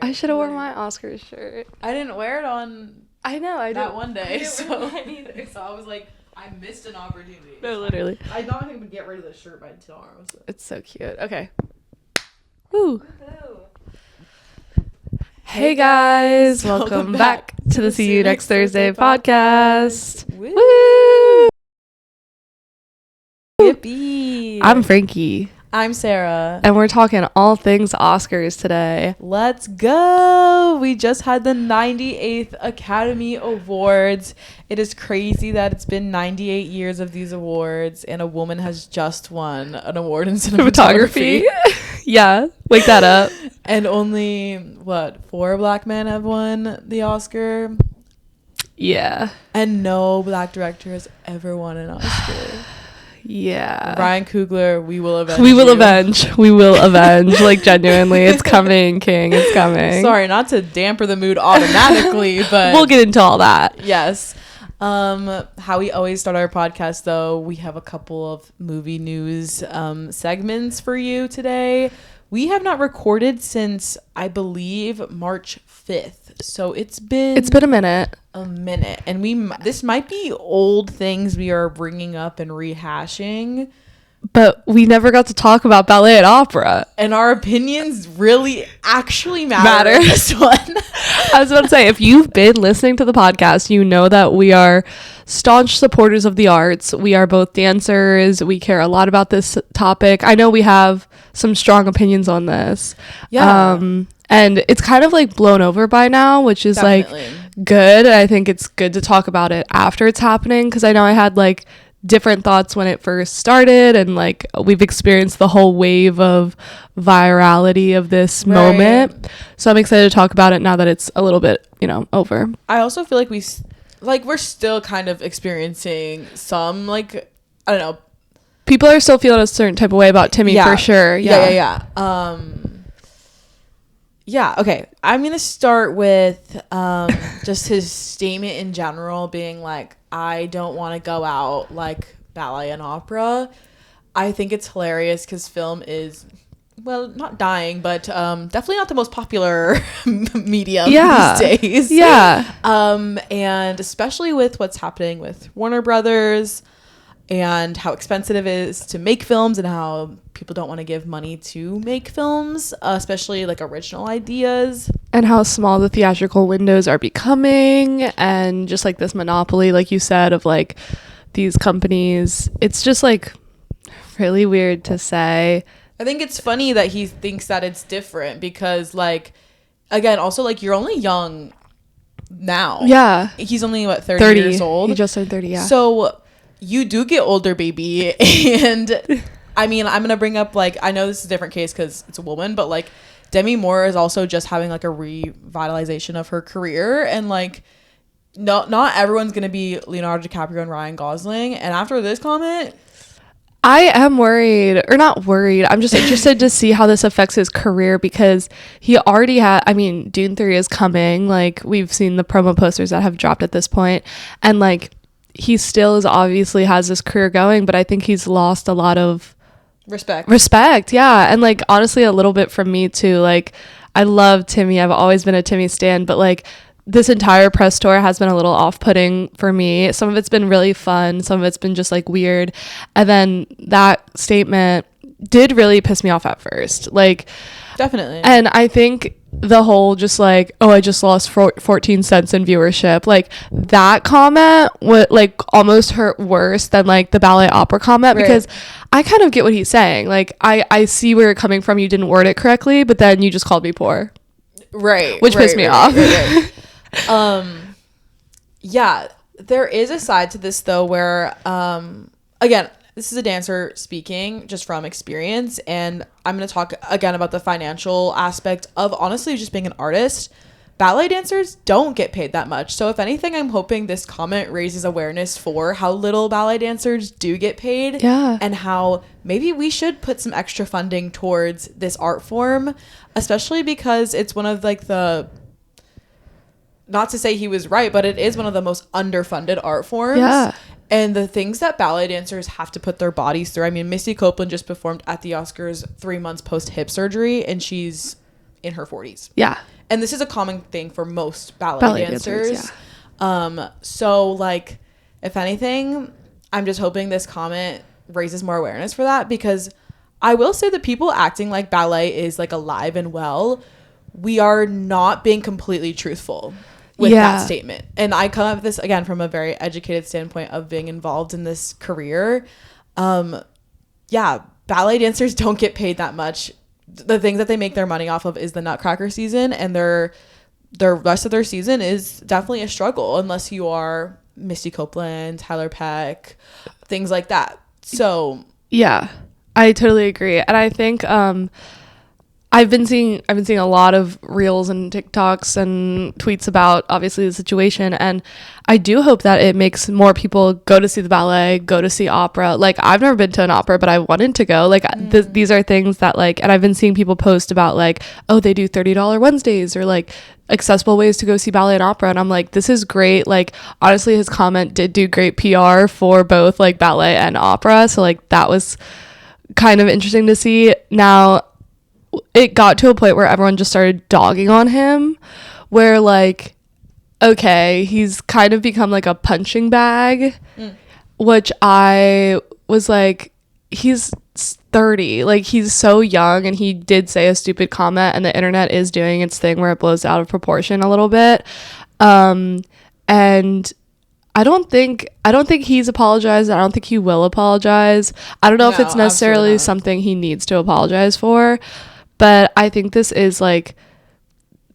I should have worn my Oscars shirt. I didn't wear it on. I know. I that didn't, one day. I didn't So wear mine either. so I was like, I missed an opportunity. No, literally. I thought I would get rid of the shirt by tomorrow. So. It's so cute. Okay. Woo. Hey guys, welcome back to the See You Next Thursday podcast. Woo! Yippee! I'm Frankie. I'm Sara. And we're talking all things Oscars today. Let's go! We just had the 98th Academy Awards. It is crazy that it's been 98 years of these awards and a woman has just won an award in cinematography. Yeah, wake that up. And only, 4 black men have won the Oscar? Yeah. And no black director has ever won an Oscar. Yeah. Ryan Coogler, we will avenge. We will avenge. Like, genuinely, it's coming, King. It's coming. Sorry, not to damper the mood automatically, but we'll get into all that. Yes. How we always start our podcast, though, we have a couple of movie news segments for you today. We have not recorded since, I believe, March 5th. So it's been a minute. And this might be old things we are bringing up and rehashing. But we never got to talk about ballet and opera. And our opinions really actually matter in this one. I was about to say, if you've been listening to the podcast, you know that we are staunch supporters of the arts. We are both dancers. We care a lot about this topic. I know we have some strong opinions on this. Yeah. And it's kind of like blown over by now, which is Definitely. like good. I think it's good to talk about it after it's happening, because I know I had like different thoughts when it first started, and like we've experienced the whole wave of virality of this moment. So I'm excited to talk about it now that it's a little bit, over. I also feel like we're still kind of experiencing some, like, I don't know, people are still feeling a certain type of way about Timmy, for sure. Yeah. Okay, I'm gonna start with just his statement in general being like, I don't want to go out like ballet and opera. I think it's hilarious because film is, well, not dying, but definitely not the most popular medium these days. Yeah. And especially with what's happening with Warner Brothers and how expensive it is to make films and how people don't want to give money to make films, especially like original ideas. And how small the theatrical windows are becoming, and just like this monopoly, like you said, of like these companies. It's just like really weird to say. I think it's funny that he thinks that it's different because, like, again, also like you're only young now. Yeah. He's only 30 years old. He just turned 30, yeah. So you do get older, baby. And I mean, I'm going to bring up, like, I know this is a different case because it's a woman, but like Demi Moore is also just having like a revitalization of her career. And like, not everyone's going to be Leonardo DiCaprio and Ryan Gosling. And after this comment, I am worried, or not worried. I'm just interested to see how this affects his career, because he already had, Dune 3 is coming. Like, we've seen the promo posters that have dropped at this point. And like, he still obviously has this career going, but I think he's lost a lot of respect. Yeah. And like, honestly, a little bit from me too. Like, I love Timmy. I've always been a Timmy stan, but like this entire press tour has been a little off-putting for me. Some of it's been really fun. Some of it's been just like weird. And then that statement did really piss me off at first. Like, definitely. And I think the whole just like, oh, I just lost 14 cents in viewership, like that comment would like almost hurt worse than like the ballet opera comment, because I kind of get what he's saying. Like, I see where you're coming from. You didn't word it correctly, but then you just called me poor. Which pissed me off. Yeah, there is a side to this though where again, this is a dancer speaking just from experience, and I'm going to talk again about the financial aspect of honestly just being an artist. Ballet dancers don't get paid that much. So if anything, I'm hoping this comment raises awareness for how little ballet dancers do get paid. Yeah. And how maybe we should put some extra funding towards this art form, especially because it's one of like the, not to say he was right, but it is one of the most underfunded art forms. Yeah. And the things that ballet dancers have to put their bodies through. I mean, Missy Copeland just performed at the Oscars 3 months post hip surgery, and she's in her 40s. Yeah. And this is a common thing for most ballet dancers. Yeah. So like, if anything, I'm just hoping this comment raises more awareness for that, because I will say that people acting like ballet is like alive and well, we are not being completely truthful with that statement. And I come at this again from a very educated standpoint of being involved in this career. Ballet dancers don't get paid that much. The things that they make their money off of is the Nutcracker season, and their rest of their season is definitely a struggle unless you are Misty Copeland, Tyler Peck, things like that. So yeah, I totally agree. And I think I've been seeing a lot of reels and TikToks and tweets about obviously the situation, and I do hope that it makes more people go to see the ballet, go to see opera. Like, I've never been to an opera, but I wanted to go. Like, these are things that, like, and I've been seeing people post about, like, oh, they do $30 Wednesdays, or like accessible ways to go see ballet and opera, and I'm like, this is great. Like, honestly, his comment did do great PR for both like ballet and opera, so like that was kind of interesting to see. Now, it got to a point where everyone just started dogging on him, where like, okay, he's kind of become like a punching bag, which I was like, he's 30, like, he's so young, and he did say a stupid comment, and the internet is doing its thing where it blows out of proportion a little bit. And I don't think he's apologized. I don't think he will apologize. I don't know if it's necessarily something he needs to apologize for, but I think this is like,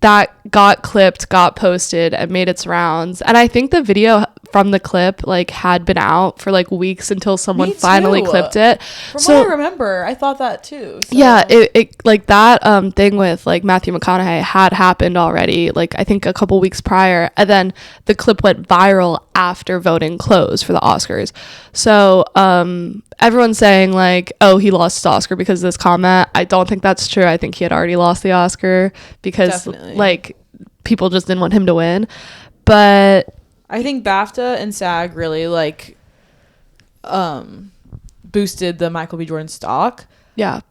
that got clipped, got posted, and made its rounds. And I think the video from the clip like had been out for like weeks until someone finally clipped it. From what I remember, I thought that too. So. Yeah, it like that thing with like Matthew McConaughey had happened already, like I think a couple weeks prior, and then the clip went viral after voting closed for the Oscars. So everyone's saying like, oh, he lost his Oscar because of this comment. I don't think that's true. I think he had already lost the Oscar because like people just didn't want him to win. But I think BAFTA and SAG really like boosted the Michael B. Jordan stock. Yeah.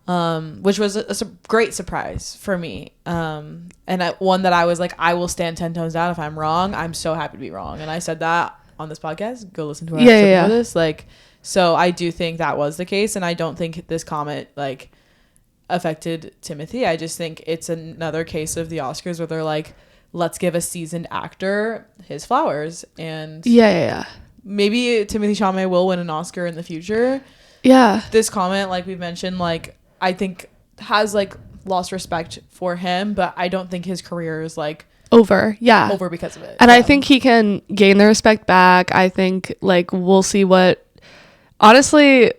Which was a great surprise for me. And one that I was like, I will stand 10 toes down if I'm wrong. I'm so happy to be wrong. And I said that on this podcast. Go listen to our episode for this. Like, so I do think that was the case, and I don't think this comment like affected Timothy. I just think it's another case of the Oscars where they're like, let's give a seasoned actor his flowers. And maybe Timothée Chalamet will win an Oscar in the future. Yeah. This comment, like we've mentioned, like I think has like lost respect for him, but I don't think his career is like over because of it. And I think he can gain the respect back. I think like we'll see what, honestly,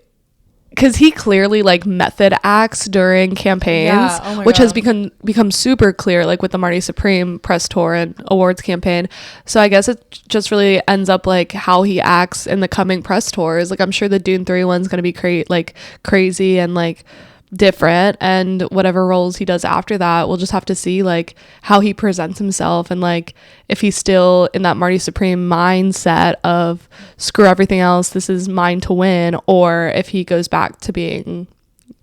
because he clearly like method acts during campaigns, which has become super clear, like with the Marty Supreme press tour and awards campaign. So I guess it just really ends up like how he acts in the coming press tours. Like I'm sure the Dune 3 one's gonna be crazy and like different, and whatever roles he does after that, we'll just have to see like how he presents himself, and like if he's still in that Marty Supreme mindset of screw everything else, this is mine to win, or if he goes back to being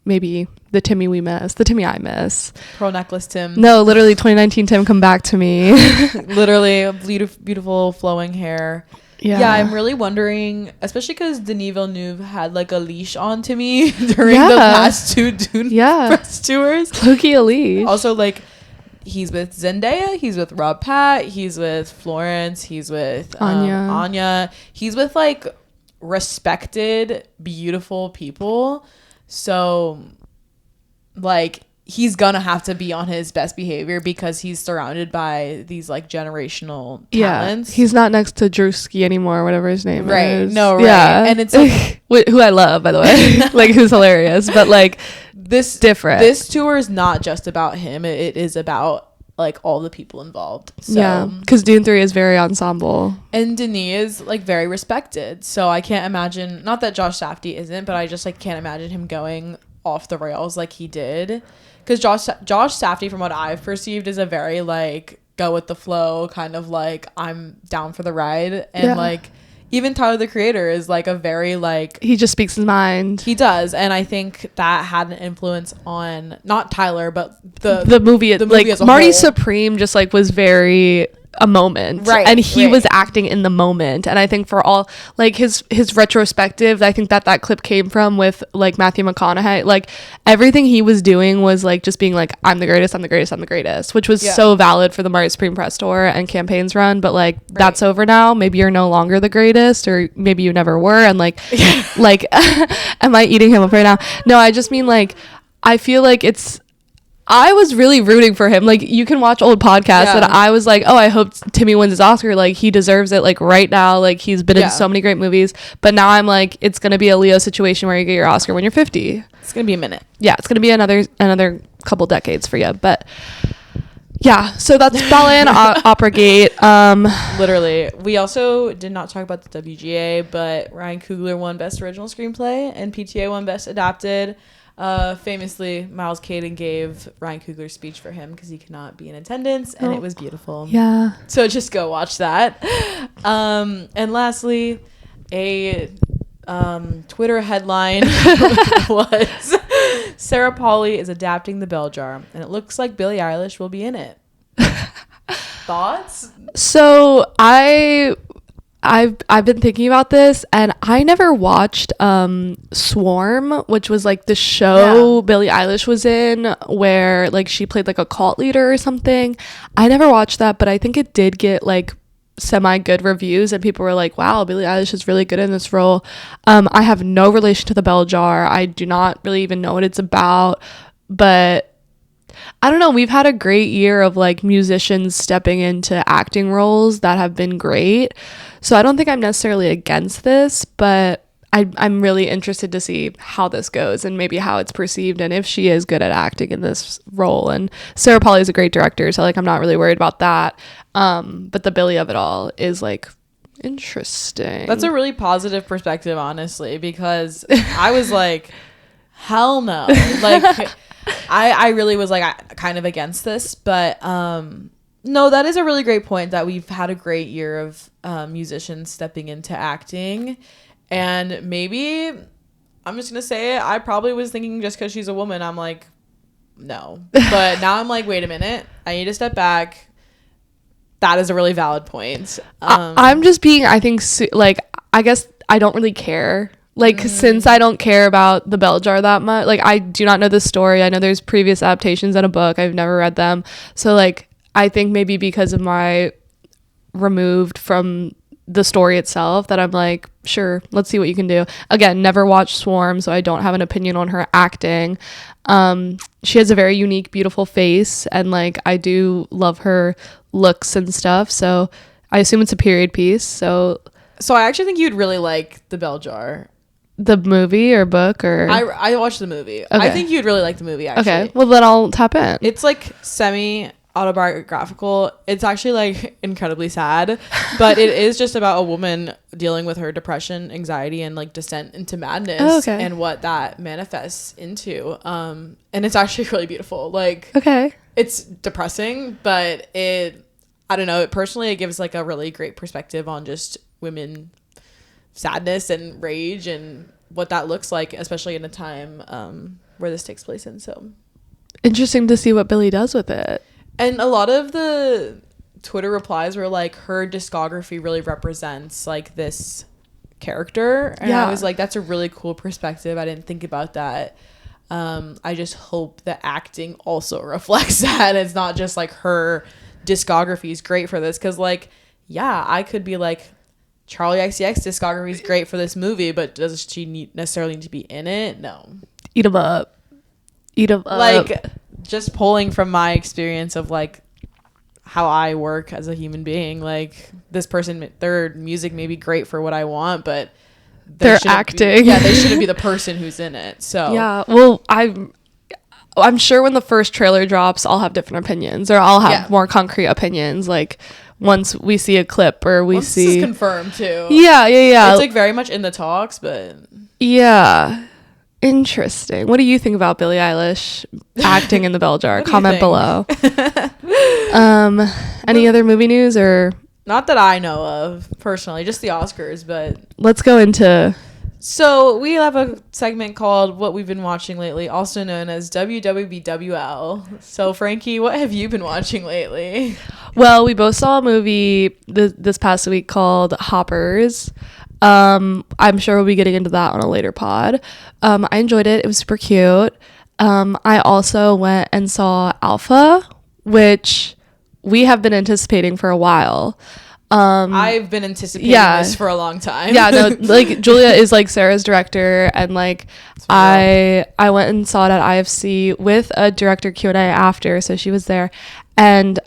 maybe the Timmy I miss. Pearl necklace Tim. No, literally 2019 Tim, come back to me. Literally beautiful flowing hair. Yeah, I'm really wondering, especially because Denis Villeneuve had like a leash on to me during the past two Dune press tours. Low-key a leash. Also, like, he's with Zendaya, he's with Rob Pat, he's with Florence, he's with Anya. He's with like respected, beautiful people. So, like, he's gonna have to be on his best behavior because he's surrounded by these like generational talents. He's not next to Drewski anymore, whatever his name is. And it's like who I love, by the way. Like, who's hilarious, but like this tour is not just about him. It is about like all the people involved. So, because Dune 3 is very ensemble, and Denis is like very respected, so I can't imagine, not that Josh Safdie isn't, but I just like can't imagine him going off the rails like he did. Because Josh Safdie, from what I've perceived, is a very like go with the flow kind of like I'm down for the ride, and like even Tyler the Creator is like a very like, he just speaks his mind. he does, and I think that had an influence on not Tyler but the movie. the movie like as a Marty whole. Supreme just like was very a moment, Right, and he right. was acting in the moment. And I think for all like his retrospective, I think that clip came from with like Matthew McConaughey, like everything he was doing was like just being like, I'm the greatest, I'm the greatest, I'm the greatest, which was so valid for the Marty Supreme press tour and campaigns run. But like that's over now. Maybe you're no longer the greatest, or maybe you never were. And like like am I eating him up right now? No, I just mean like I feel like I was really rooting for him. Like, you can watch old podcasts and I was like, oh, I hope Timmy wins his Oscar. Like, he deserves it, like, right now. Like, he's been in so many great movies. But now I'm like, it's going to be a Leo situation where you get your Oscar when you're 50. It's going to be a minute. Yeah, it's going to be another couple decades for you. But, yeah, so that's Ballet and Opera Gate. Literally. We also did not talk about the WGA, but Ryan Coogler won Best Original Screenplay and PTA won Best Adapted. Famously, Miles Caden gave Ryan Coogler's speech for him because he could not be in attendance, and it was beautiful. Yeah. So just go watch that. And lastly, a Twitter headline was Sarah Polley is adapting The Bell Jar, and it looks like Billie Eilish will be in it. Thoughts? So I've been thinking about this, and I never watched Swarm, which was like the show Billie Eilish was in, where like she played like a cult leader or something. I never watched that, but I think it did get like semi good reviews, and people were like, wow, Billie Eilish is really good in this role. I have no relation to The Bell Jar. I do not really even know what it's about, but I don't know. We've had a great year of like musicians stepping into acting roles that have been great. So I don't think I'm necessarily against this, but I'm really interested to see how this goes and maybe how it's perceived and if she is good at acting in this role. And Sarah Polley is a great director, so like I'm not really worried about that. But the Billie of it all is like interesting. That's a really positive perspective, honestly, because I was like, hell no. Like I really was like kind of against this, but no, that is a really great point that we've had a great year of musicians stepping into acting. And maybe I'm just gonna say it, I probably was thinking just because she's a woman I'm like no, but now I'm like, wait a minute, I need to step back. That is a really valid point. I'm just being, I think, like, I guess I don't really care. Like, since I don't care about The Bell Jar that much, like, I do not know the story. I know there's previous adaptations in a book. I've never read them. So, like, I think maybe because of my removed from the story itself that I'm like, sure, let's see what you can do. Again, never watched Swarm, so I don't have an opinion on her acting. She has a very unique, beautiful face, and, like, I do love her looks and stuff. So I assume it's a period piece. So I actually think you'd really like The Bell Jar. The movie or book or I watched the movie. Okay. I think you'd really like the movie, actually. Okay, well then I'll tap in. It's like semi autobiographical. It's actually like incredibly sad, but it is just about a woman dealing with her depression, anxiety, and like descent into madness and what that manifests into. And it's actually really beautiful. Like, it's depressing, but I don't know, it gives like a really great perspective on just women sadness and rage and what that looks like, especially in a time where this takes place in. So interesting to see what Billie does with it. And a lot of the Twitter replies were like, her discography really represents like this character, and I was like, that's a really cool perspective. I didn't think about that. I just hope the acting also reflects that. It's not just like her discography is great for this, because like, yeah, I could be like, Charlie XCX discography is great for this movie, but does she necessarily need to be in it? No. Eat 'em up. Like, just pulling from my experience of like how I work as a human being, like, this person, their music may be great for what I want, but they're acting. They shouldn't be the person who's in it. So yeah, well, I'm sure when the first trailer drops, I'll have different opinions, or I'll have more concrete opinions. Like, once we see a clip or once this is confirmed too. Yeah. It's like very much in the talks, but yeah. Interesting. What do you think about Billie Eilish acting in The Bell Jar? Comment below. Any other movie news or Not that I know of personally, just the Oscars, but let's go into. So we have a segment called What We've Been Watching Lately, also known as WWBWL. So Frankie, what have you been watching lately? Well, we both saw a movie this past week called Hoppers. I'm sure we'll be getting into that on a later pod. I enjoyed it. It was super cute. I also went and saw Alpha, which we have been anticipating for a while. I've been anticipating this for a long time. Yeah, no, like Julia is like Sarah's director, and like I went and saw it at IFC with a director Q&A after, so she was there, and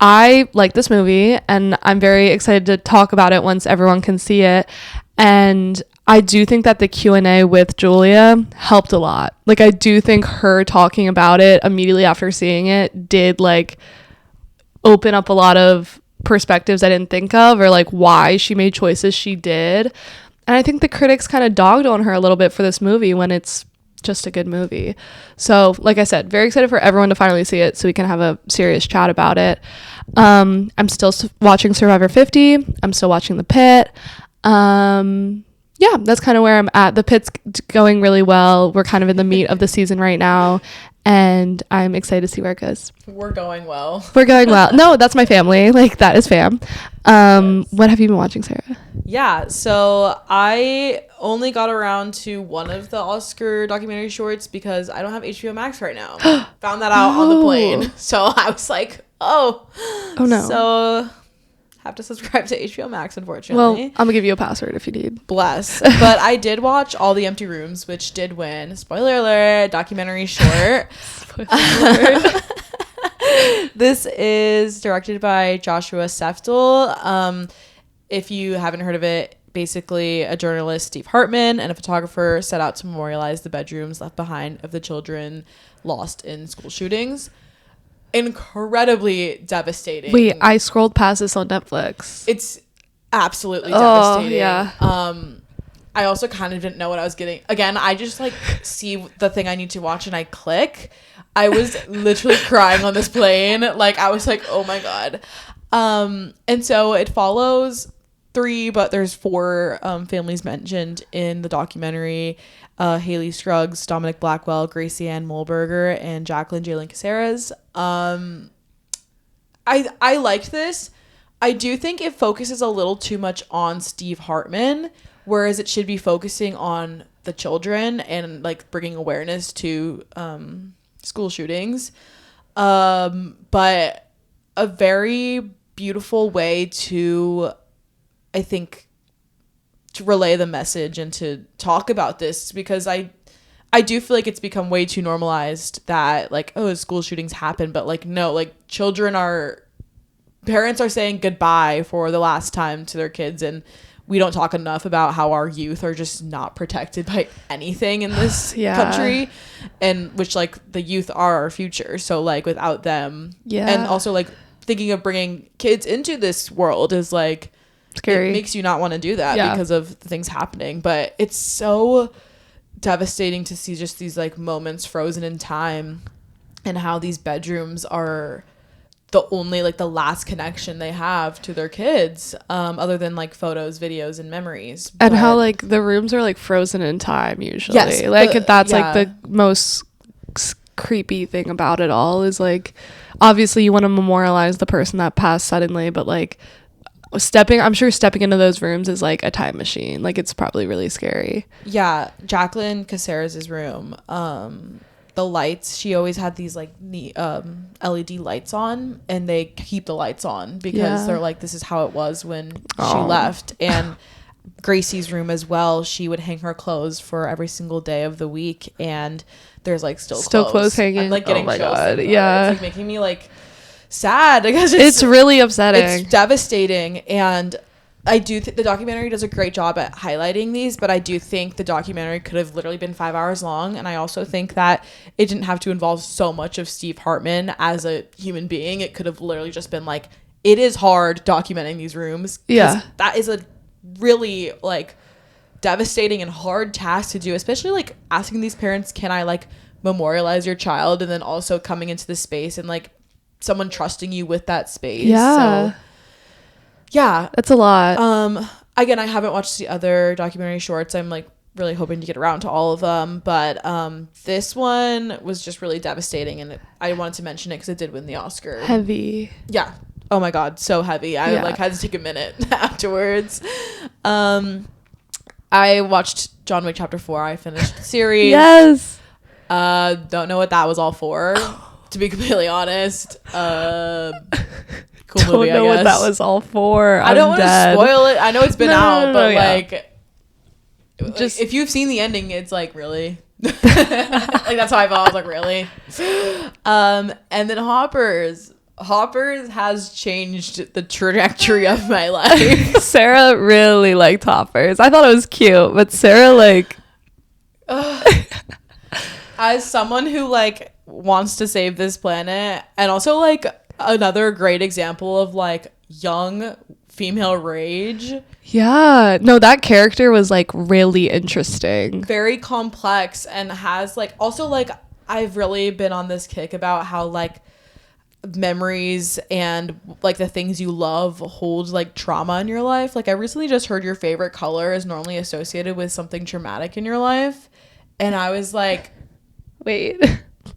I like this movie, and I'm very excited to talk about it once everyone can see it. And I do think that the Q&A with Julia helped a lot. Like, I do think her talking about it immediately after seeing it did like open up a lot of perspectives I didn't think of, or like why she made choices she did. And I think the critics kind of dogged on her a little bit for this movie when it's just a good movie. So like I said, very excited for everyone to finally see it so we can have a serious chat about it. I'm still watching Survivor 50. I'm still watching The Pit. Yeah, that's kind of where I'm at. The Pit's going really well. We're kind of in the meat of the season right now, and I'm excited to see where it goes. We're going well. No, that's my family. Like, that is fam. What have you been watching, Sarah? Yeah, so I only got around to one of the Oscar documentary shorts because I don't have HBO Max right now. Found that out on the plane. So I was like, oh no. So have to subscribe to HBO Max, unfortunately. Well, I'm gonna give you a password if you need. Bless. But I did watch All the Empty Rooms, which did win. Spoiler alert, documentary short. Spoiler alert. This is directed by Joshua Seftel. If you haven't heard of it, basically a journalist, Steve Hartman, and a photographer set out to memorialize the bedrooms left behind of the children lost in school shootings. Incredibly devastating. Wait, I scrolled past this on Netflix. It's absolutely devastating. Yeah. I also kind of didn't know what I was getting. Again, I just like see the thing I need to watch and I click. I was literally crying on this plane. Like, I was like, oh my God. And so it follows 3, but there's 4 families mentioned in the documentary. Haley Scruggs, Dominic Blackwell, Gracie Ann Mulberger, and Jacqueline Jalen Caceres. I liked this. I do think it focuses a little too much on Steve Hartman, whereas it should be focusing on the children and like bringing awareness to school shootings. But a very beautiful way to, I think, to relay the message and to talk about this, because I do feel like it's become way too normalized that like, oh, school shootings happen, but like, no, like parents are saying goodbye for the last time to their kids, and we don't talk enough about how our youth are just not protected by anything in this country, and which like the youth are our future. So like without them, and also like thinking of bringing kids into this world is like scary. It makes you not want to do that because of the things happening. But it's so devastating to see just these like moments frozen in time, and how these bedrooms are the only like the last connection they have to their kids, other than like photos, videos, and memories. And how like the rooms are like frozen in time usually. Yes, like that's like the most creepy thing about it all is like, obviously you want to memorialize the person that passed suddenly, but like I'm sure stepping into those rooms is like a time machine. Like, it's probably really scary. Yeah, Jacqueline Caceres' room, the lights, she always had these like LED lights on, and they keep the lights on because they're like, this is how it was when she left. And Gracie's room as well, she would hang her clothes for every single day of the week, and there's like still clothes hanging. I'm like getting chills. God, yeah, it's like making me like sad because it's really upsetting. It's devastating. And I do think the documentary does a great job at highlighting these, but I do think the documentary could have literally been 5 hours long. And I also think that it didn't have to involve so much of Steve Hartman as a human being. It could have literally just been like, it is hard documenting these rooms. Yeah. That is a really like devastating and hard task to do, especially like asking these parents, can I like memorialize your child? And then also coming into the space and like someone trusting you with that space. Yeah. So Yeah. That's a lot. Again, I haven't watched the other documentary shorts. I'm like really hoping to get around to all of them, but this one was just really devastating, and I wanted to mention it because it did win the Oscar. Heavy. Yeah. Oh my god, so heavy. I like had to take a minute afterwards. I watched John Wick Chapter 4. I finished the series. Yes. Don't know what that was all for, to be completely honest. Cool Don't movie, know what that was all for. I don't want to spoil it. I know it's been out, but like, just if you've seen the ending, it's like, really? Like, that's how I felt. I was like, really? And then Hoppers has changed the trajectory of my life. Sarah really liked Hoppers. I thought it was cute, but Sarah like as someone who like wants to save this planet, and also like another great example of like young female rage. Yeah, no, that character was like really interesting, Very complex, and has like also like I've really been on this kick about how like memories and like the things you love hold like trauma in your life. Like I recently just heard your favorite color is normally associated with something traumatic in your life, and I was like, wait,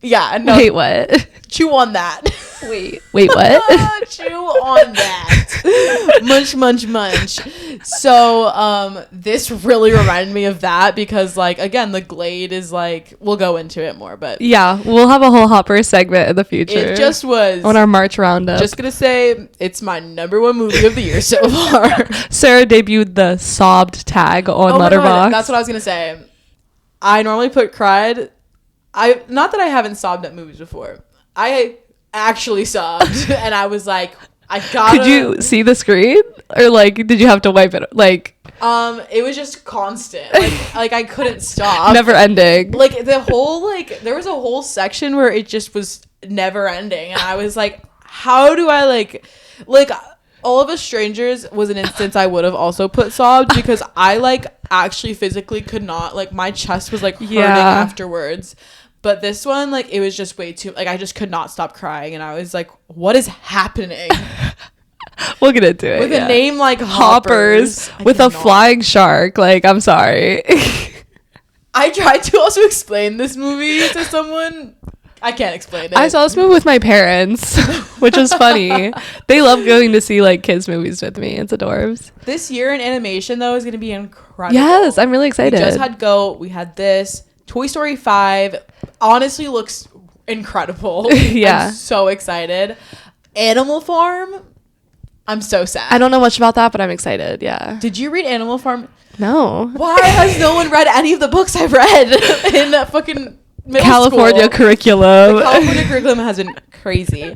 yeah, no, wait, what? Chew on that. Wait, what? Chew on that. Munch, munch, munch. So this really reminded me of that, because like again, the Glade is like, we'll go into it more, but Yeah, we'll have a whole Hopper segment in the future. it just was on our March roundup. Just gonna say it's my #1 movie of the year so far. Sarah debuted the sobbed tag on Letterboxd. That's what I was gonna say. I normally put cried. Not that I haven't sobbed at movies before. I actually sobbed, and I was like, I gotta. Could you see the screen, or like did you have to wipe it? Like, it was just constant. Like I couldn't stop. Never ending. Like the whole there was a whole section where it just was never ending, and I was like, how do I like All of Us Strangers was an instance I would have also put sobbed, because I like actually physically could not, like my chest was like hurting afterwards. But this one, like, it was just way too, like, I just could not stop crying. And I was like, what is happening? We'll get into it. With a name like Hoppers. With a flying shark. Like, I'm sorry. I tried to also explain this movie to someone. I can't explain it. I saw this movie with my parents, which was funny. They love going to see, like, kids' movies with me. It's adorbs. This year in animation, though, is going to be incredible. Yes, I'm really excited. We just had Go. We had this. Toy Story 5 honestly looks incredible. Yeah. I'm so excited. Animal Farm, I'm so sad. I don't know much about that, but I'm excited. Yeah. Did you read Animal Farm? No. Why has no one read any of the books I've read in that fucking middle California school? curriculum? The California curriculum has been crazy.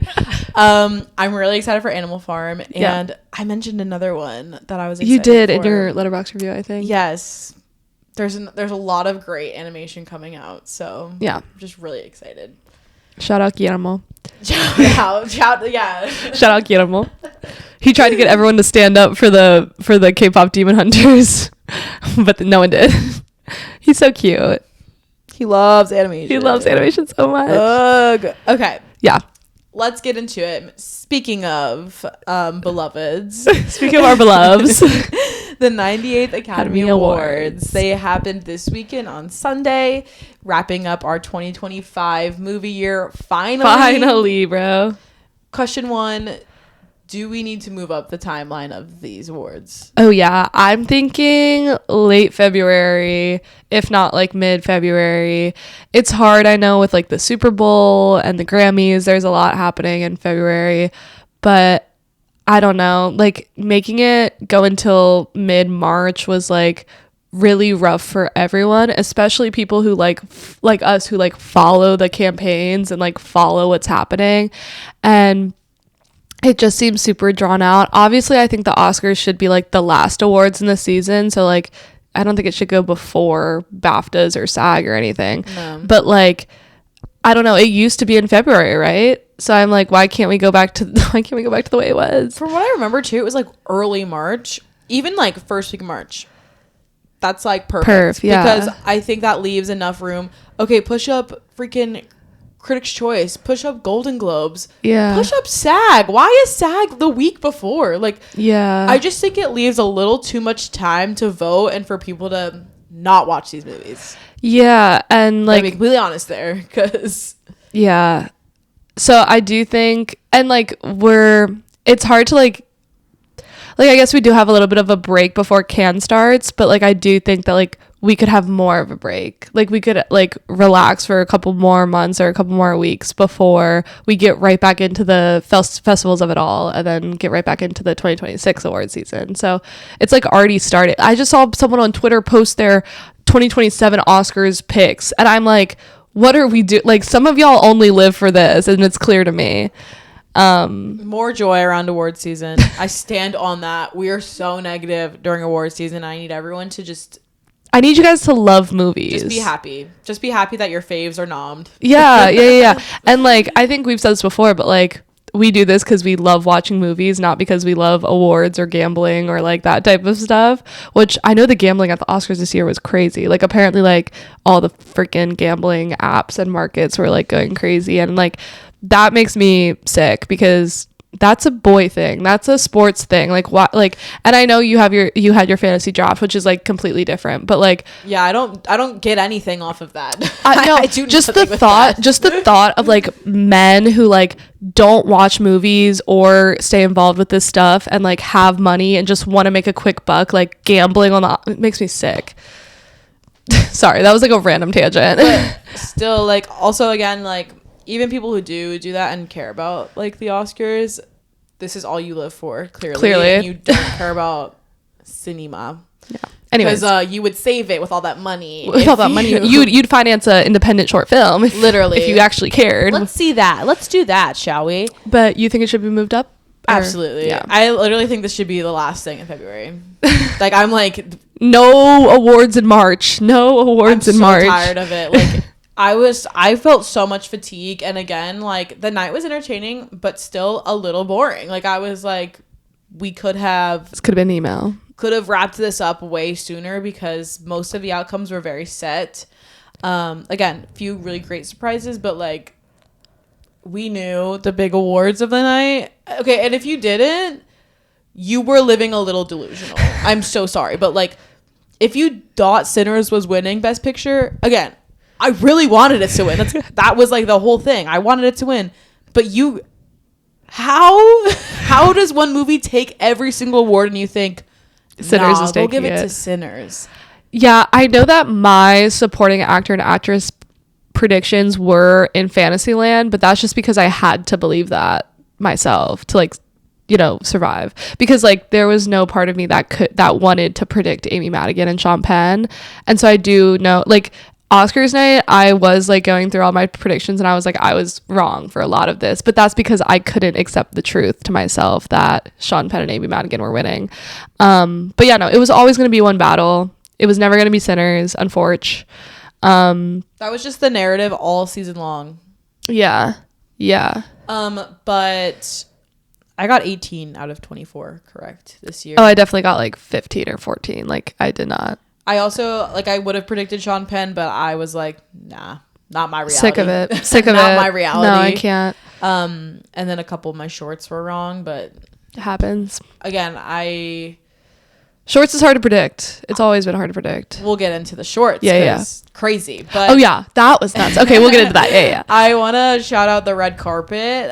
I'm really excited for Animal Farm, and I mentioned another one that I was excited You did for. in your Letterboxd review, I think. Yes. There's a lot of great animation coming out, so yeah, I'm just really excited. Shout out Guillermo. Shout out Guillermo. He tried to get everyone to stand up for the K-pop Demon Hunters, but no one did. He's so cute. He loves animation. He loves animation so much. Okay. Yeah. Let's get into it. Speaking of beloveds. Speaking of our beloveds. The 98th Academy Awards. They happened this weekend on Sunday, wrapping up our 2025 movie year. Finally, bro. Question 1. Do we need to move up the timeline of these awards? Oh, yeah. I'm thinking late February, if not like mid-February. It's hard, I know, with like the Super Bowl and the Grammys. There's a lot happening in February. But I don't know. Like making it go until mid-March was like really rough for everyone, especially people who like us who like follow the campaigns and like follow what's happening. And it just seems super drawn out. Obviously, I think the Oscars should be like the last awards in the season. So like, I don't think it should go before BAFTAs or SAG or anything. No. But like, I don't know. It used to be in February, right? So I'm like, why can't we go back to the way it was? From what I remember too, it was like early March, even like first week of March. That's like perfect. Yeah. Because I think that leaves enough room. Okay, push up freaking Critics' Choice, push up Golden Globes, push up SAG. Why is SAG the week before? Like, I just think it leaves a little too much time to vote and for people to not watch these movies. And like, to be completely honest there, because so I do think, and like it's hard to like I guess we do have a little bit of a break before Cannes starts, but like I do think that like we could have more of a break. Like we could like relax for a couple more months or a couple more weeks before we get right back into the festivals of it all, and then get right back into the 2026 award season. So it's like already started. I just saw someone on Twitter post their 2027 Oscars picks, and I'm like, what are we doing? Like, some of y'all only live for this, and it's clear to me. More joy around award season. I stand on that. We are so negative during award season. I need everyone to I need you guys to love movies. Just be happy. Just be happy that your faves are nommed. Yeah. And like, I think we've said this before, but like, we do this because we love watching movies, not because we love awards or gambling or like that type of stuff, which I know the gambling at the Oscars this year was crazy. Like, apparently like all the freaking gambling apps and markets were like going crazy, and like that makes me sick because that's a boy thing. That's a sports thing. Like, what? Like, and I know you had your fantasy draft, which is like completely different, but like, I don't get anything off of that. I do just the thought of like men who like don't watch movies or stay involved with this stuff and like have money and just want to make a quick buck, like gambling it makes me sick. Sorry, that was like a random tangent. But still, like, also again, like, even people who do that and care about like the Oscars, this is all you live for, clearly. And you don't care about cinema. Yeah. Anyways, because you would save it with all that money. You'd finance an independent short film, literally, if you actually cared. Let's see that. Let's do that, shall we? But you think it should be moved up? Absolutely. Yeah. I literally think this should be the last thing in February. Like, I'm like, no awards in March. No awards in March. I'm so tired of it. Like, I felt so much fatigue, and again, like, the night was entertaining but still a little boring. Like, I was like, this could have been an email, could have wrapped this up way sooner, because most of the outcomes were very set. Again, few really great surprises, but like, we knew the big awards of the night. Okay, and if you didn't, you were living a little delusional. I'm so sorry, but like, if you thought Sinners was winning Best Picture, again, I really wanted it to win. That was like the whole thing. I wanted it to win. But how does one movie take every single award and you think Sinners is taking we'll give it to Sinners? Yeah, I know that my supporting actor and actress predictions were in Fantasyland, but that's just because I had to believe that myself to like, you know, survive, because like there was no part of me that wanted to predict Amy Madigan and Sean Penn. And so I do know, like, Oscars night, I was like going through all my predictions and I was like, I was wrong for a lot of this, but that's because I couldn't accept the truth to myself that Sean Penn and Amy Madigan were winning. But yeah, no, it was always going to be one battle. It was never going to be Sinners, unfortunately. That was just the narrative all season long. Yeah. But I got 18 out of 24 correct this year. Oh, I definitely got like 15 or 14. Like, I did not. I also, like, I would have predicted Sean Penn, but I was like, nah, not my reality. Sick of it. Not my reality. No, I can't. And then a couple of my shorts were wrong, but it happens. Again, shorts is hard to predict. It's always been hard to predict. We'll get into the shorts. Yeah. Crazy. But oh yeah, that was nuts. Okay, we'll get into that. Yeah. I want to shout out the red carpet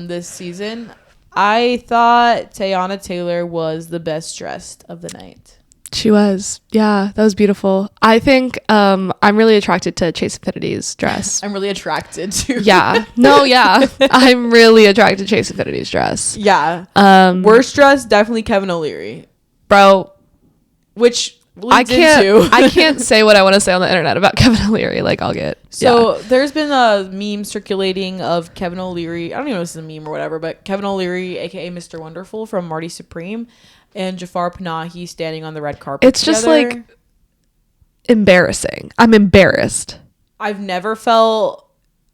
this season. I thought Teyana Taylor was the best dressed of the night. She was. Yeah, that was beautiful. I think I'm really attracted to Chase Affinity's dress. I'm really attracted to. Yeah. No, yeah. I'm really attracted to Chase Affinity's dress. Yeah. Worst dress, definitely Kevin O'Leary. Bro. Which I can't say what I want to say on the internet about Kevin O'Leary. Like, I'll get. So there's been a meme circulating of Kevin O'Leary. I don't even know if it's a meme or whatever, but Kevin O'Leary, aka Mr. Wonderful from Marty Supreme, and Jafar Panahi standing on the red carpet. It's just like embarrassing. I'm embarrassed. I've never felt,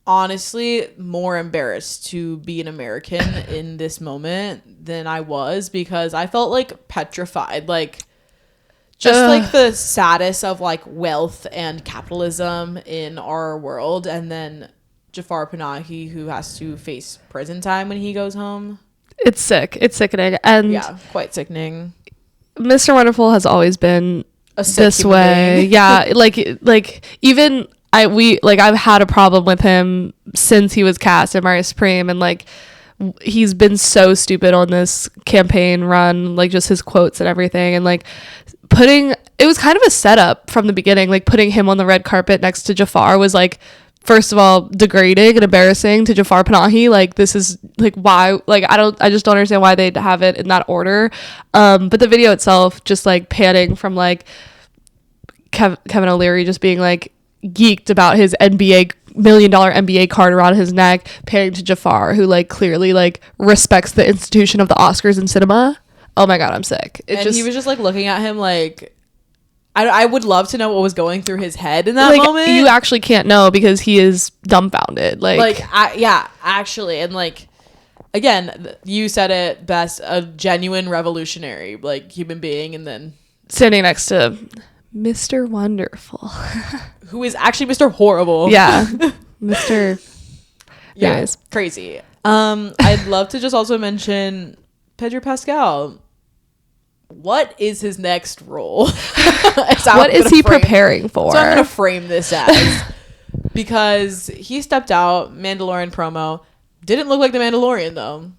honestly, more embarrassed to be an American in this moment than I was, because I felt like petrified. Like, just like the status of like wealth and capitalism in our world, and then Jafar Panahi, who has to face prison time when he goes home. It's sick. It's sickening. And yeah, quite sickening. Mr. Wonderful has always been this way. Yeah, like even I've had a problem with him since he was cast in Maria Supreme, and like he's been so stupid on this campaign run, like just his quotes and everything, and like it was kind of a setup from the beginning. Like putting him on the red carpet next to Jafar was like, first of all, degrading and embarrassing to Jafar Panahi. Like, this is like, why, like, I just don't understand why they'd have it in that order. But the video itself, just like panning from like Kevin O'Leary just being like geeked about his $1 million NBA card around his neck, panning to Jafar, who like clearly like respects the institution of the Oscars in cinema. Oh my God, I'm sick. He was just like looking at him like, I would love to know what was going through his head in that like, moment. You actually can't know because he is dumbfounded. Yeah, actually. And like, again, you said it best, a genuine revolutionary, like, human being, and then standing next to Mr. Wonderful. Who is actually Mr. Horrible. Yeah. Mr. Yeah, Anyways. crazy. I'd love to just also mention Pedro Pascal. What is his next role? What is he preparing for? So I'm going to frame this as, because he stepped out, Mandalorian promo, didn't look like the Mandalorian though.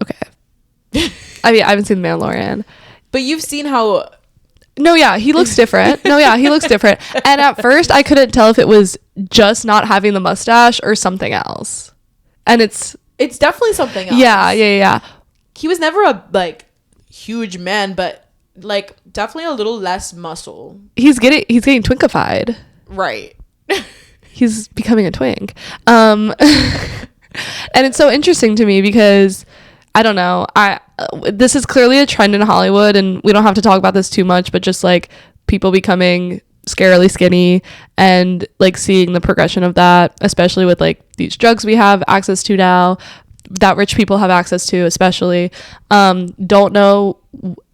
Okay. I mean, I haven't seen the Mandalorian. But you've seen how... No, yeah, he looks different. And at first I couldn't tell if it was just not having the mustache or something else. And it's definitely something else. Yeah. He was never a like huge man, but like definitely a little less muscle. He's getting twinkified. Right. He's becoming a twink. And it's so interesting to me because I don't know, this is clearly a trend in Hollywood, and we don't have to talk about this too much, but just like people becoming scarily skinny and like seeing the progression of that, especially with like these drugs we have access to now, that rich people have access to, especially. I don't know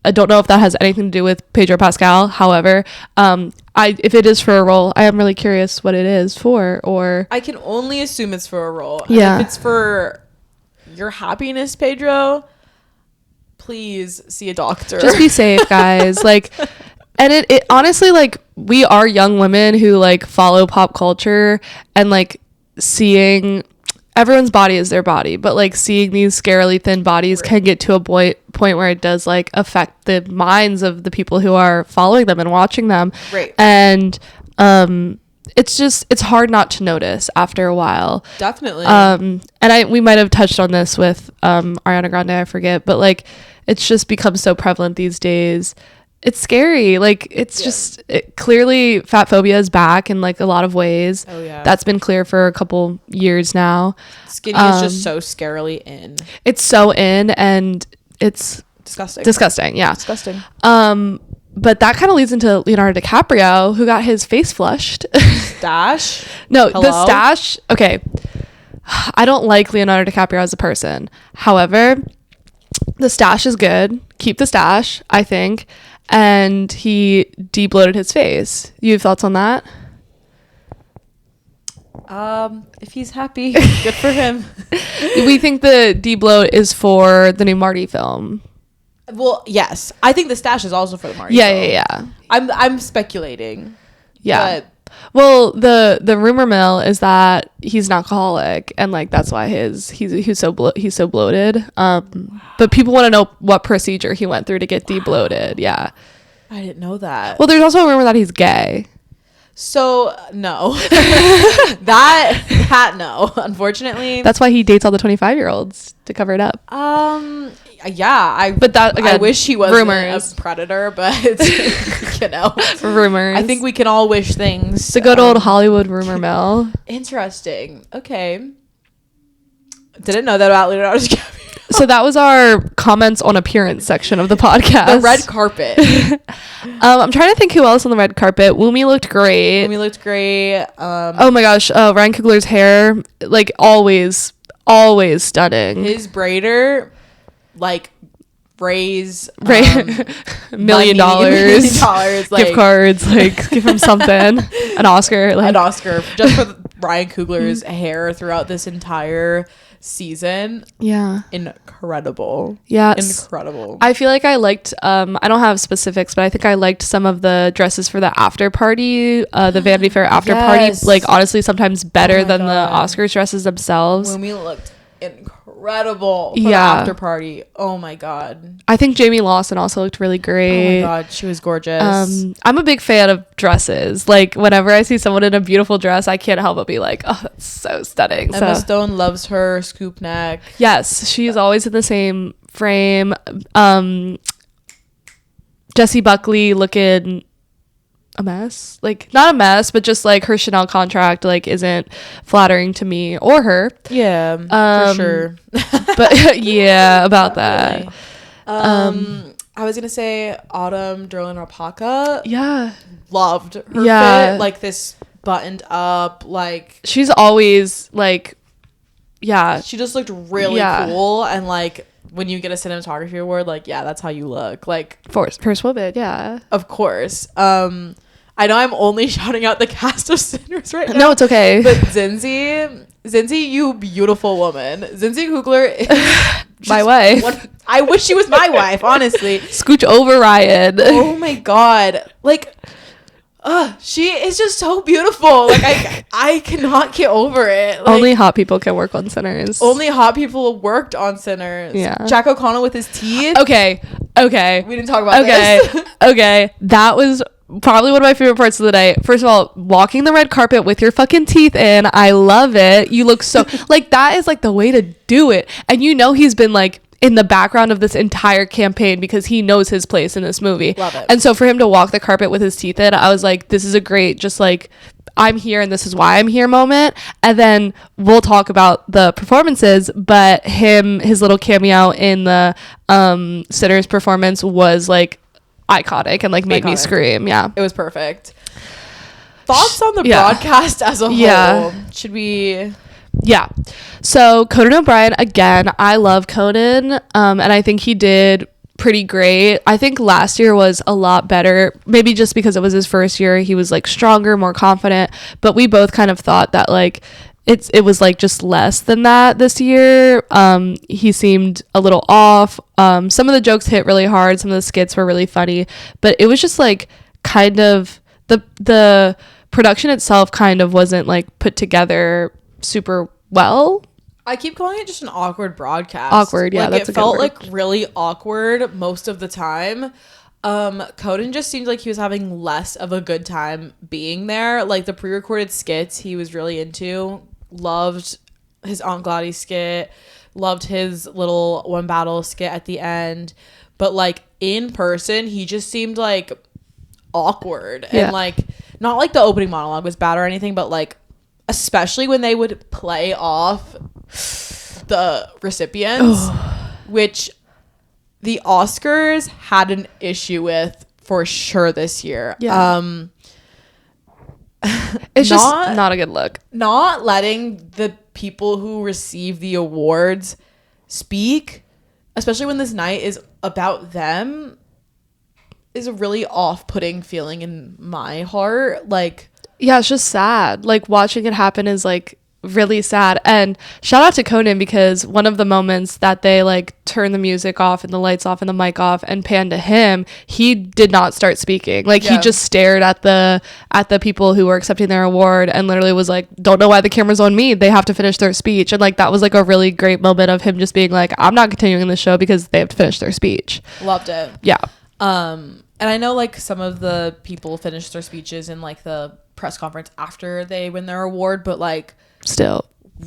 if that has anything to do with Pedro Pascal. However, if it is for a role, I am really curious what it is for. Or I can only assume it's for a role. Yeah. And if it's for your happiness, Pedro, please see a doctor. Just be safe, guys. Like, and it honestly, like, we are young women who like follow pop culture, and like seeing everyone's body is their body, but like seeing these scarily thin bodies can get to a point where it does like affect the minds of the people who are following them and watching them. Right. And it's hard not to notice after a while. Definitely. And we might have touched on this with Ariana Grande, I forget, but like it's just become so prevalent these days. It's scary. Like, it's just clearly fat phobia is back in like a lot of ways. Oh yeah, that's been clear for a couple years now. Skinny is just so scarily in. It's so in, and it's disgusting. Yeah, disgusting. But that kind of leads into Leonardo DiCaprio, who got his face flushed. Stash? No, hello? The stash. Okay, I don't like Leonardo DiCaprio as a person. However, the stash is good. Keep the stash, I think. And he de-bloated his face. You have thoughts on that? If he's happy, good for him. We think the de-bloat is for the new Marty film. Well, yes. I think the stash is also for the Marty film. Yeah. I'm speculating. Yeah. But well, the rumor mill is that he's an alcoholic, and like that's why he's so bloated. But people want to know what procedure he went through to get de-bloated. Yeah. I didn't know that. Well, there's also a rumor that he's gay. So no. that no, unfortunately. That's why he dates all the 25-year-olds to cover it up. Yeah, but that again, I wish he wasn't a predator, but you know, rumors. I think we can all wish things. It's a good old Hollywood rumor mill. Interesting. Okay, didn't know that about Leonardo DiCaprio. So that was our comments on appearance section of the podcast. The red carpet. I'm trying to think who else on the red carpet. Woomy looked great. Oh my gosh, Ryan Coogler's hair, like always stunning. His braider, like raise $1 million like, gift cards, like give him something, an Oscar just for Ryan Coogler's hair throughout this entire season. Yeah. Incredible. Yeah. Incredible. I feel like I liked, I don't have specifics, but I think I liked some of the dresses for the after party, the Vanity Fair after party, like honestly sometimes better than the Oscars dresses themselves. When we looked incredible for the after party. Oh my god. I think Jamie Lawson also looked really great. Oh my god, she was gorgeous. I'm a big fan of dresses. Like whenever I see someone in a beautiful dress, I can't help but be like, oh, that's so stunning. Emma Stone loves her scoop neck. Yes, she's always in the same frame. Jessie Buckley looking a mess, like not a mess, but just like her Chanel contract like isn't flattering to me or her. Yeah, for sure. But yeah, about that. Really. I was gonna say Autumn Derlin Rapaka. Yeah, loved her fit, like this buttoned up, like she's always like, yeah, she just looked really cool, and like when you get a cinematography award, like that's how you look, like first woman, yeah, of course. I know I'm only shouting out the cast of Sinners right now. No, it's okay. But Zinzi, you beautiful woman. Zinzi Kugler is my wife. I wish she was my wife, honestly. Scooch over, Ryan. Oh my god. Like, she is just so beautiful. Like, I cannot get over it. Like, only hot people can work on Sinners. Only hot people worked on Sinners. Yeah. Jack O'Connell with his teeth. Okay. We didn't talk about this. Okay. That was probably one of my favorite parts of the night. First of all, walking the red carpet with your fucking teeth in. I love it. You look so like that is like the way to do it. And you know he's been like in the background of this entire campaign because he knows his place in this movie. Love it. And so for him to walk the carpet with his teeth in, I was like, this is a great just like I'm here and this is why I'm here moment. And then we'll talk about the performances, but his little cameo in the Sinners performance was like iconic and like made me scream. Yeah, it was perfect. Thoughts on the broadcast as a whole? Should we? Yeah. So Conan O'Brien, again, I love Conan, and I think he did pretty great. I think last year was a lot better, maybe just because it was his first year. He was like stronger, more confident, but we both kind of thought that like it was like just less than that this year. He seemed a little off. Some of the jokes hit really hard, some of the skits were really funny, but it was just like kind of the production itself kind of wasn't like put together super well. I keep calling it just an awkward broadcast. Awkward, yeah, like, that's a good felt word. like really awkward most of the time. Conan just seemed like he was having less of a good time being there. Like the pre-recorded skits he was really into. Loved his Aunt Gladys skit, loved his little one battle skit at the end, but like in person he just seemed like awkward. And like not like the opening monologue was bad or anything, but like especially when they would play off the recipients, which the Oscars had an issue with for sure this year. It's just not a good look. Not letting the people who receive the awards speak, especially when this night is about them, is a really off-putting feeling in my heart. Like, yeah, it's just sad. Like watching it happen is like really sad. And shout out to Conan, because one of the moments that they like turn the music off and the lights off and the mic off and pan to him, he did not start speaking. Like he just stared at the people who were accepting their award and literally was like, don't know why the camera's on me, they have to finish their speech. And like that was like a really great moment of him just being like, I'm not continuing the show because they have to finish their speech. Loved it. Yeah. And I know like some of the people finish their speeches in like the press conference after they win their award, but like still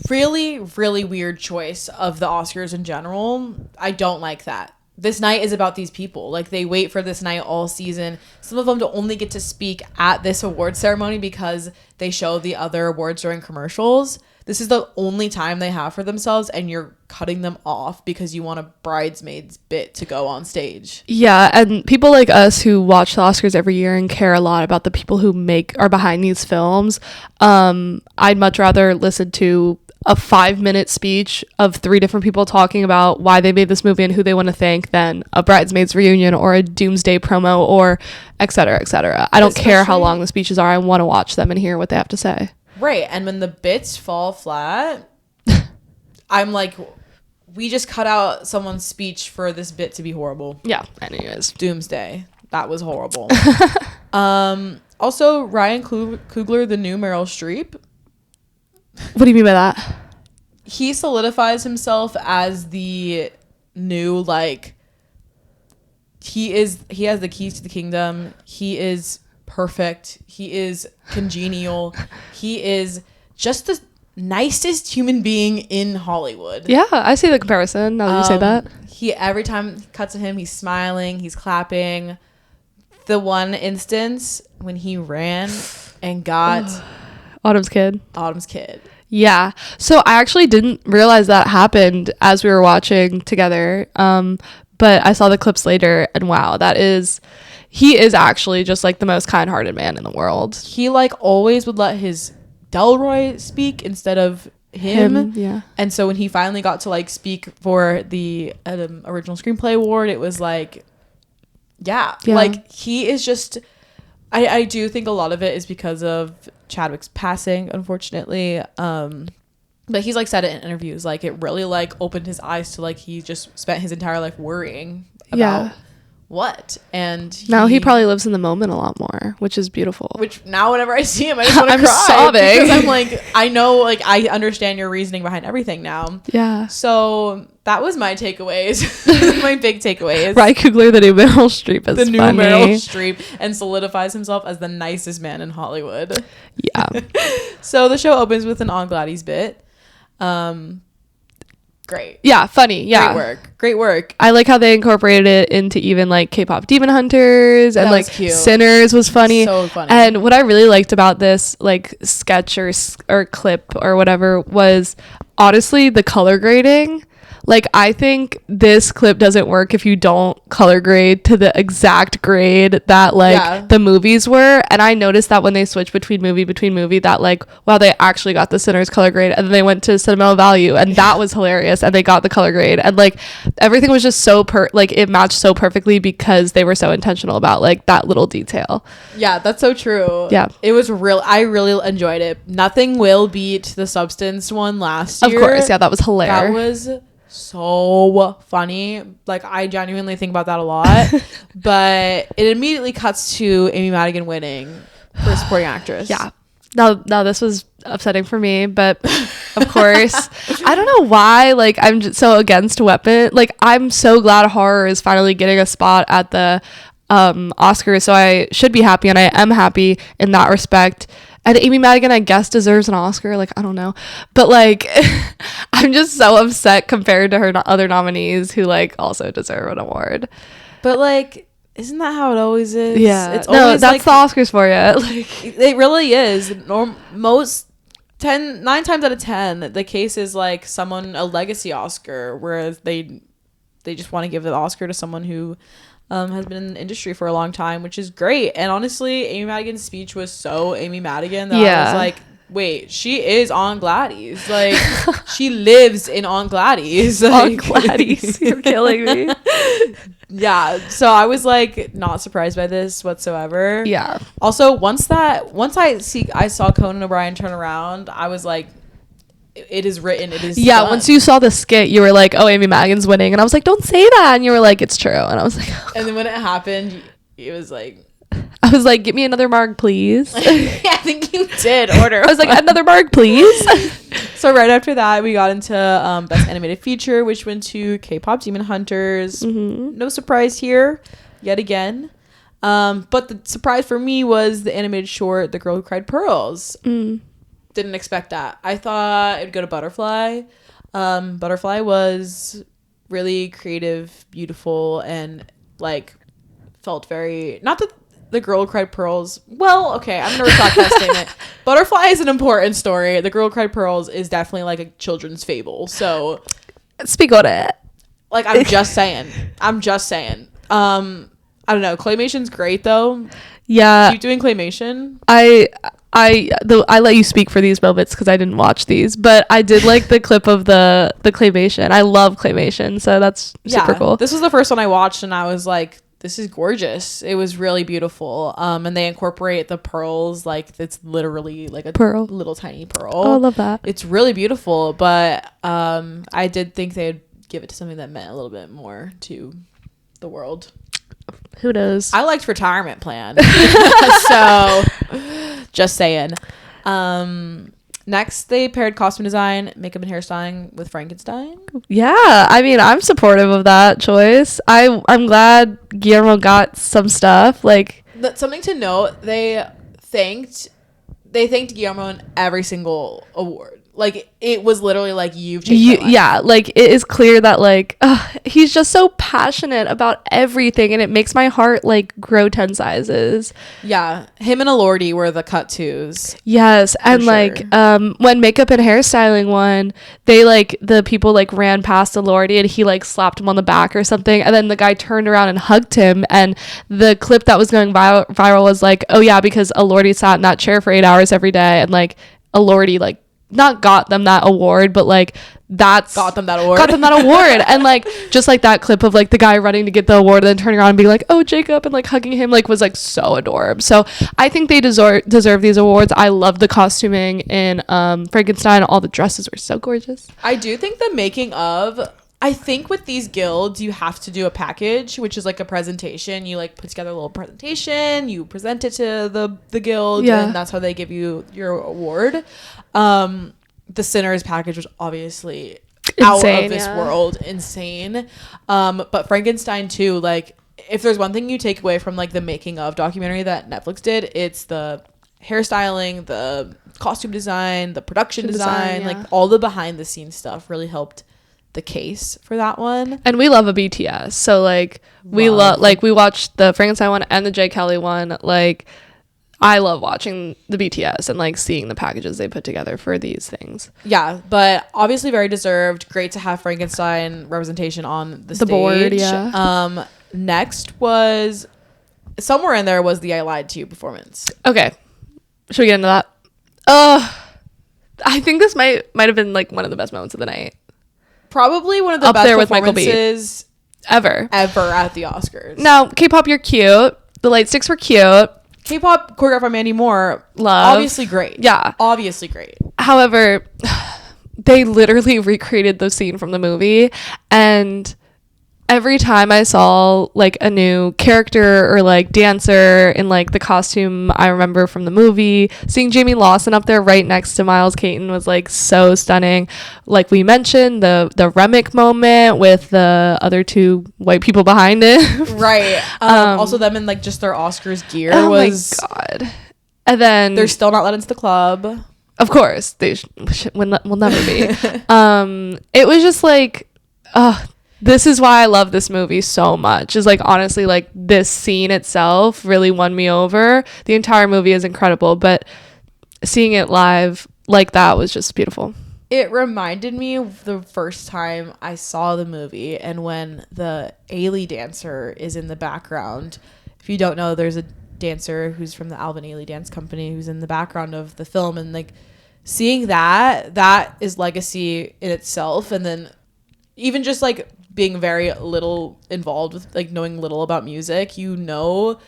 really, really weird choice of the Oscars in general. I don't like that. This night is about these people. Like they wait for this night all season. Some of them to only get to speak at this award ceremony because they show the other awards during commercials. This is the only time they have for themselves, and you're cutting them off because you want a bridesmaid's bit to go on stage. Yeah, and people like us who watch the Oscars every year and care a lot about the people who are behind these films, I'd much rather listen to a 5-minute speech of 3 different people talking about why they made this movie and who they want to thank than a bridesmaids reunion or a doomsday promo or et cetera, et cetera. I don't care how long the speeches are. I want to watch them and hear what they have to say. Right. And when the bits fall flat, I'm like, we just cut out someone's speech for this bit to be horrible. Yeah. Anyways. Doomsday. That was horrible. Also, Ryan Coogler, the new Meryl Streep. What do you mean by that? He solidifies himself as the new, like, he has the keys to the kingdom. He is perfect. He is congenial. He is just the nicest human being in Hollywood. Yeah, I see the comparison now that you say that. He, every time it cuts to him, he's smiling, he's clapping. The one instance when he ran and got Autumn's kid. Yeah. So I actually didn't realize that happened as we were watching together. But I saw the clips later, and wow, he is actually just like the most kind-hearted man in the world. He like always would let his Delroy speak instead of him. Yeah. And so when he finally got to like speak for the original screenplay award, it was like, yeah. Like he is just, I do think a lot of it is because of Chadwick's passing, unfortunately. But he's like said it in interviews, like it really like opened his eyes to like he just spent his entire life worrying about what, and now he probably lives in the moment a lot more, which is beautiful. Which now whenever I see him, I just want to cry. Sobbing because I'm like, I know, like I understand your reasoning behind everything now. Yeah. So that was my takeaways. My big takeaways. Ryan Coogler, the new Meryl Streep, is the new funny. Meryl Streep, and solidifies himself as the nicest man in Hollywood. Yeah. So the show opens with an On Gladys bit. Great. Yeah, funny. Yeah. Great work. I like how they incorporated it into even like K-pop Demon Hunters, and like Sinners was funny. So funny. And what I really liked about this like sketch or clip or whatever was honestly the color grading. Like, I think this clip doesn't work if you don't color grade to the exact grade that, like, the movies were. And I noticed that when they switched between movie, that, like, wow, they actually got the Sinners color grade. And then they went to sentimental value. And that was hilarious. And they got the color grade. And, like, everything was just so, it matched so perfectly because they were so intentional about, like, that little detail. Yeah, that's so true. Yeah. It was I really enjoyed it. Nothing will beat the Substance one last year. Of course. Yeah, that was hilarious. That was so funny. Like, I genuinely think about that a lot. But it immediately cuts to Amy Madigan winning for supporting actress. Yeah. Now this was upsetting for me, but of course I don't know why, like, I'm just so against Weapon. Like, I'm so glad horror is finally getting a spot at the Oscars, so I should be happy, and I am happy in that respect. And Amy Madigan, I guess, deserves an Oscar. Like, I don't know. But, like, I'm just so upset compared to her other nominees who, like, also deserve an award. But, like, isn't that how it always is? Yeah. It's no, always, that's like, the Oscars for you. Like, it really is. 9 times out of 10, the case is, like, a legacy Oscar, whereas they just want to give the Oscar to someone who has been in the industry for a long time, which is great. And honestly, Amy Madigan's speech was so Amy Madigan that I was like, wait, she is On Gladys. Like, she lives in On Gladys. Like, On Gladys. You're killing me. Yeah. So I was like not surprised by this whatsoever. Yeah. Also, once I saw Conan O'Brien turn around, I was like, it is written, it is done. Once you saw the skit, you were like, oh, Amy Madigan's winning, and I was like, don't say that, and you were like, it's true, and I was like, oh. And then when it happened, it was like, I was like, get me another marg, please. I think you did order. I was like, another marg, please. So right after that, we got into Best Animated Feature, which went to K-pop Demon Hunters. Mm-hmm. No surprise here yet again. But the surprise for me was the animated short The Girl Who Cried Pearls. Didn't expect that. I thought it'd go to Butterfly. Butterfly was really creative, beautiful, and like felt very, not that The Girl Who Cried Pearls, well, okay, I'm gonna retract that statement. Butterfly is an important story. The Girl Who Cried Pearls is definitely like a children's fable. So speak on it. Like, I'm just saying. I don't know. Claymation's great though. Yeah. Keep doing claymation. I let you speak for these moments because I didn't watch these, but I did like the clip of the claymation. I love claymation, so that's super cool. This was the first one I watched, and I was like, this is gorgeous. It was really beautiful. And they incorporate the pearls, like it's literally like a pearl, little tiny pearl. Oh, I love that. It's really beautiful, but I did think they'd give it to something that meant a little bit more to the world. Who knows? I liked Retirement Plan. So just saying. Next, they paired costume design, makeup, and hairstyling with Frankenstein. Yeah, I mean, I'm supportive of that choice. I'm glad Guillermo got some stuff. Like, Something to note, they thanked Guillermo in every single award. Like, it was literally like, you've changed my life. Yeah, like, it is clear that, like, he's just so passionate about everything, and it makes my heart, like, grow 10 sizes. Yeah, him and Elordi were the cut twos. Yes, and, like, when makeup and hairstyling won, they, like, the people, like, ran past Elordi, and he, like, slapped him on the back or something, and then the guy turned around and hugged him, and the clip that was going viral was, like, oh, yeah, because Elordi sat in that chair for 8 hours every day, and, like, Elordi, like, not got them that award, but like got them that award. And like just like that clip of like the guy running to get the award and then turning around and being like, oh, Jacob, and like hugging him, like was like so adorable. So I think they deserve these awards. I love the costuming in Frankenstein. All the dresses were so gorgeous. I do think the making of, I think with these guilds you have to do a package, which is like a presentation. You like put together a little presentation, you present it to the guild, and that's how they give you your award. The Sinners package was obviously insane, out of this world, insane. But Frankenstein too, like if there's one thing you take away from like the making of documentary that Netflix did, it's the hairstyling, the costume design, the production design, like all the behind the scenes stuff really helped the case for that one. And we love a BTS, so like we love, like we watched the Frankenstein one and the J. Kelly one. Like I love watching the BTS and like seeing the packages they put together for these things. Yeah, but obviously very deserved. Great to have Frankenstein representation on the stage. Board. Yeah. Next was somewhere in there was the I Lied to You performance. Okay, should we get into that? I think this might have been like one of the best moments of the night. Probably one of the up best there with Michael B. ever at the Oscars. Now, K-pop, you're cute. The light sticks were cute. K-pop choreographed by Mandy Moore. Love. Obviously great. Yeah. Obviously great. However, they literally recreated the scene from the movie, and every time I saw like a new character or like dancer in like the costume I remember from the movie, seeing Jamie Lawson up there right next to Miles Caton was like so stunning. Like we mentioned, the Remick moment with the other two white people behind it. Right. Also them in like just their Oscars gear was, my God. And then they're still not let into the club. Of course, they will never be. It was just like, this is why I love this movie so much. Is like honestly, like this scene itself really won me over. The entire movie is incredible, but seeing it live like that was just beautiful. It reminded me of the first time I saw the movie, and when the Ailey dancer is in the background. If you don't know, there's a dancer who's from the Alvin Ailey Dance Company who's in the background of the film, and like seeing that is legacy in itself. And then even just like being very little involved with like knowing little about music, you know,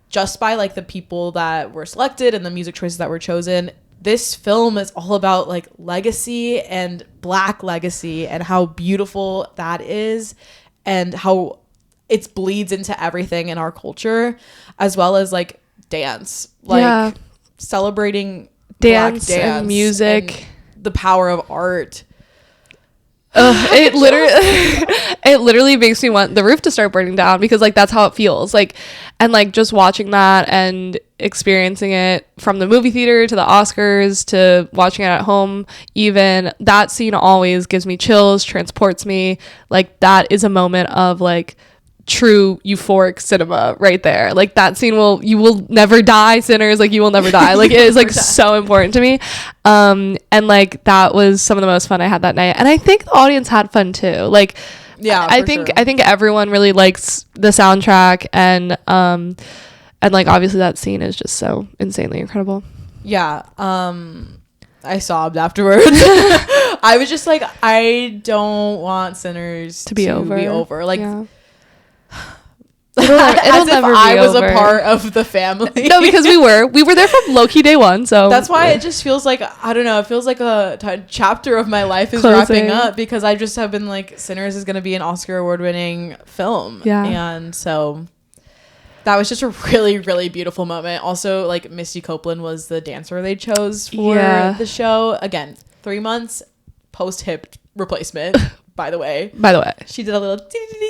just by like the people that were selected and the music choices that were chosen, this film is all about like legacy and Black legacy and how beautiful that is and how it bleeds into everything in our culture, as well as like dance, like celebrating dance, Black dance and music, and the power of art. It literally makes me want the roof to start burning down, because like that's how it feels like. And like just watching that and experiencing it from the movie theater to the Oscars to watching it at home, even that scene always gives me chills, transports me. Like that is a moment of like true euphoric cinema right there. Like that scene you will never die, sinners, like you will never die. Like it is like so important to me. And like that was some of the most fun I had that night, and I think the audience had fun too. Like I think everyone really likes the soundtrack, and like obviously that scene is just so insanely incredible. I sobbed afterwards. I was just like, I don't want Sinners to be over. Like It'll As never if be I was over. a part of the family. No, because we were there from low-key day one, so that's why it just feels like, I don't know, it feels like a chapter of my life is Closing. wrapping up, because I just have been like, Sinners is going to be an Oscar award-winning film. Yeah. And so that was just a really, really beautiful moment. Also, like, Misty Copeland was the dancer they chose for the show. Again, 3 months post-hip replacement, by the way. She did a little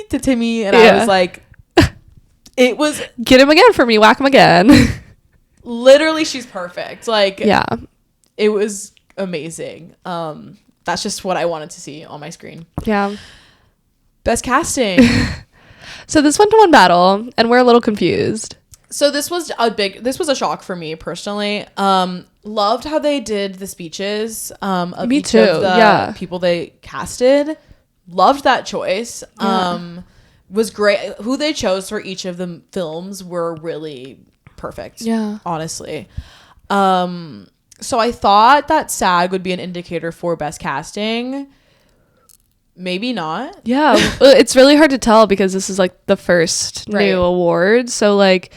to Timmy, and I was like, it was... Get him again for me, whack him again. Literally, she's perfect. Like, yeah. It was amazing. That's just what I wanted to see on my screen. Yeah. Best casting. So this went to one battle, and we're a little confused. So this was a shock for me personally. Loved how they did the speeches of Me each too. of the people they casted. Loved that choice. Was great. Who they chose for each of the films were really perfect. Yeah. Honestly. So I thought that SAG would be an indicator for best casting. Maybe not. Yeah. It's really hard to tell because this is like the first new award. So like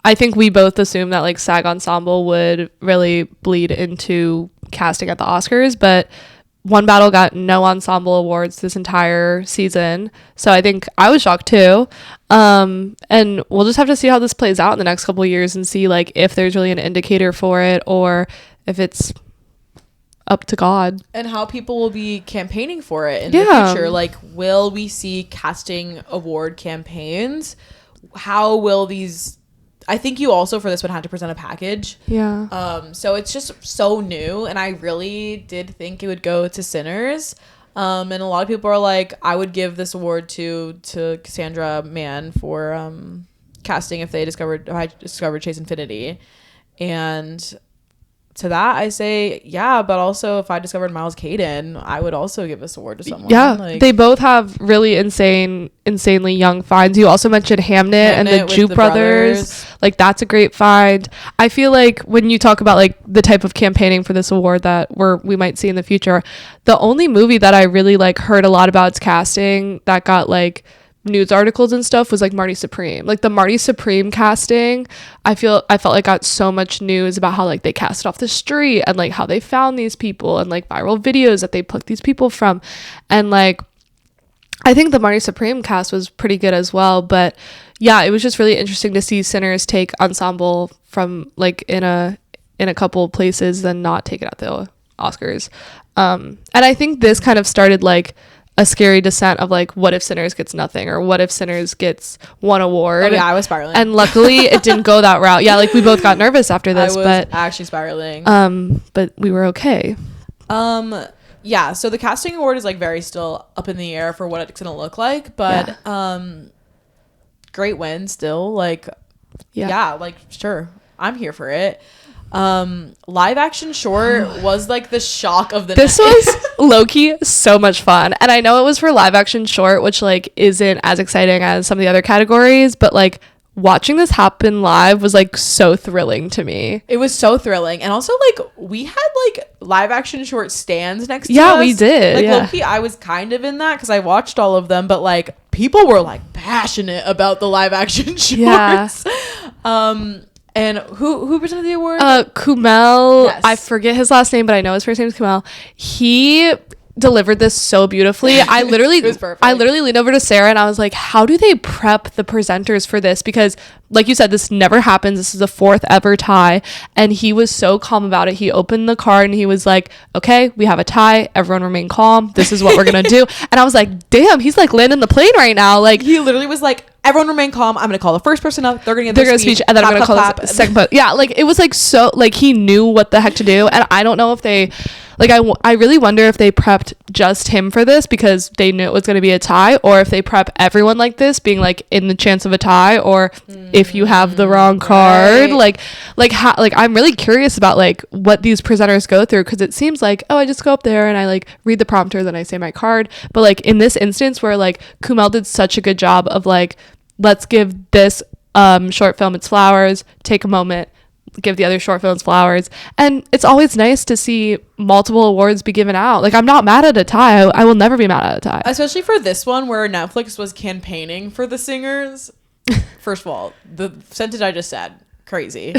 I think we both assumed that like SAG Ensemble would really bleed into casting at the Oscars, but One Battle got no ensemble awards this entire season. So I think I was shocked too. And we'll just have to see how this plays out in the next couple of years and see like if there's really an indicator for it or if it's up to God. And how people will be campaigning for it in the future. Like, will we see casting award campaigns? How will these... I think you also for this would have to present a package. Yeah. So it's just so new, and I really did think it would go to Sinners. And a lot of people are like, I would give this award to Cassandra Mann for casting if I discovered Chase Infinity. And to that I say but also if I discovered Miles Caden, I would also give this award to someone. Like, they both have really insanely young finds. You also mentioned Hamnet and the Jupe brothers. Like that's a great find. I feel like when you talk about like the type of campaigning for this award that we might see in the future, the only movie that I really like heard a lot about its casting that got like news articles and stuff was like Marty Supreme. Like the Marty Supreme casting, I felt like got so much news about how like they cast it off the street and like how they found these people and like viral videos that they plucked these people from. And like I think the Marty Supreme cast was pretty good as well. But yeah, it was just really interesting to see Sinners take ensemble from like in a couple places and not take it at the Oscars. And I think this kind of started like a scary descent of like, what if Sinners gets nothing, or what if Sinners gets one award? Oh yeah, I was spiraling. And luckily it didn't go that route. Yeah, like we both got nervous after this, but actually spiraling. But we were okay. Yeah, so the casting award is like very still up in the air for what it's gonna look like, but great win still. Like like sure, I'm here for it. Live action short was like the shock of the this night. was low-key so much fun, and I know it was for live action short, which like isn't as exciting as some of the other categories, but like watching this happen live was like so thrilling to me. It was so thrilling, and also like we had like live action short stands next to us. Yeah, we did. Like low-key, I was kind of in that because I watched all of them, but like people were like passionate about the live action shorts. And who presented the award? Kumail. Yes. I forget his last name, but I know his first name is Kumail. He delivered this so beautifully. I literally leaned over to Sarah and I was like, how do they prep the presenters for this? Because like you said, this never happens. This is the 4th ever tie. And he was so calm about it. He opened the card and he was like, okay, we have a tie. Everyone remain calm. This is what we're going to do. And I was like, damn, he's like landing the plane right now. Like he literally was like, everyone remain calm. I'm going to call the first person up. They're going to get their speech. And then I'm going to call the second person. Yeah. Like it was like, so like he knew what the heck to do. And I don't know if they, like, I really wonder if they prepped just him for this because they knew it was going to be a tie, or if they prep everyone like this being like in the chance of a tie, or if you have the wrong card, like I'm really curious about like what these presenters go through, because it seems like, oh, I just go up there and I like read the prompter, then I say my card. But like in this instance where like Kumail did such a good job of like, let's give this short film its flowers, take a moment, give the other short films flowers. And it's always nice to see multiple awards be given out. Like I'm not mad at a tie. I will never be mad at a tie, especially for this one where Netflix was campaigning for the singers. First of all, the sentence I just said, crazy.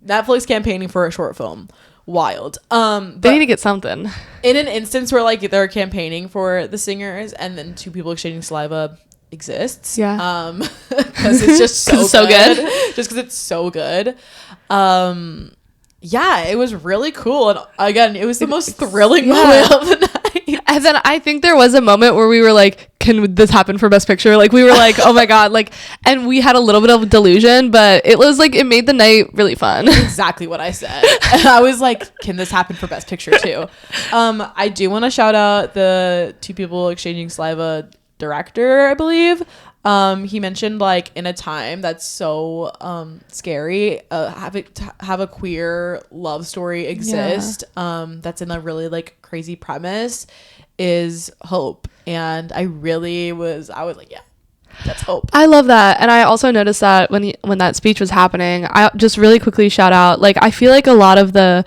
Netflix campaigning for a short film, wild. They need to get something. In an instance where like they're campaigning for the singers and then two people exchanging saliva exists. Yeah. Because it's just so good. Just because it's so good. Yeah, it was really cool. And again, it was the most thrilling moment of the night. And then I think there was a moment where we were like, can this happen for Best Picture? Like, we were like, oh my God. Like, and we had a little bit of delusion, but it was like, it made the night really fun. Exactly what I said. And I was like, can this happen for Best Picture too? I do want to shout out the two people exchanging saliva director, I believe. He mentioned like in a time that's so scary, have a queer love story exist that's in a really like crazy premise is hope. And I was like, yeah, that's hope. I love that. And I also noticed that when that speech was happening, I just really quickly shout out, like, I feel like a lot of the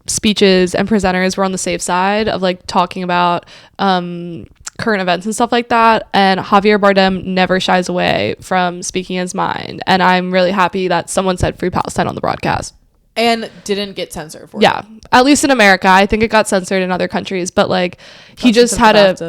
speeches and presenters were on the safe side of like talking about current events and stuff like that, and Javier Bardem never shies away from speaking his mind, and I'm really happy that someone said Free Palestine on the broadcast and didn't get censored for it. At least in America. I think it got censored in other countries, but like he just had it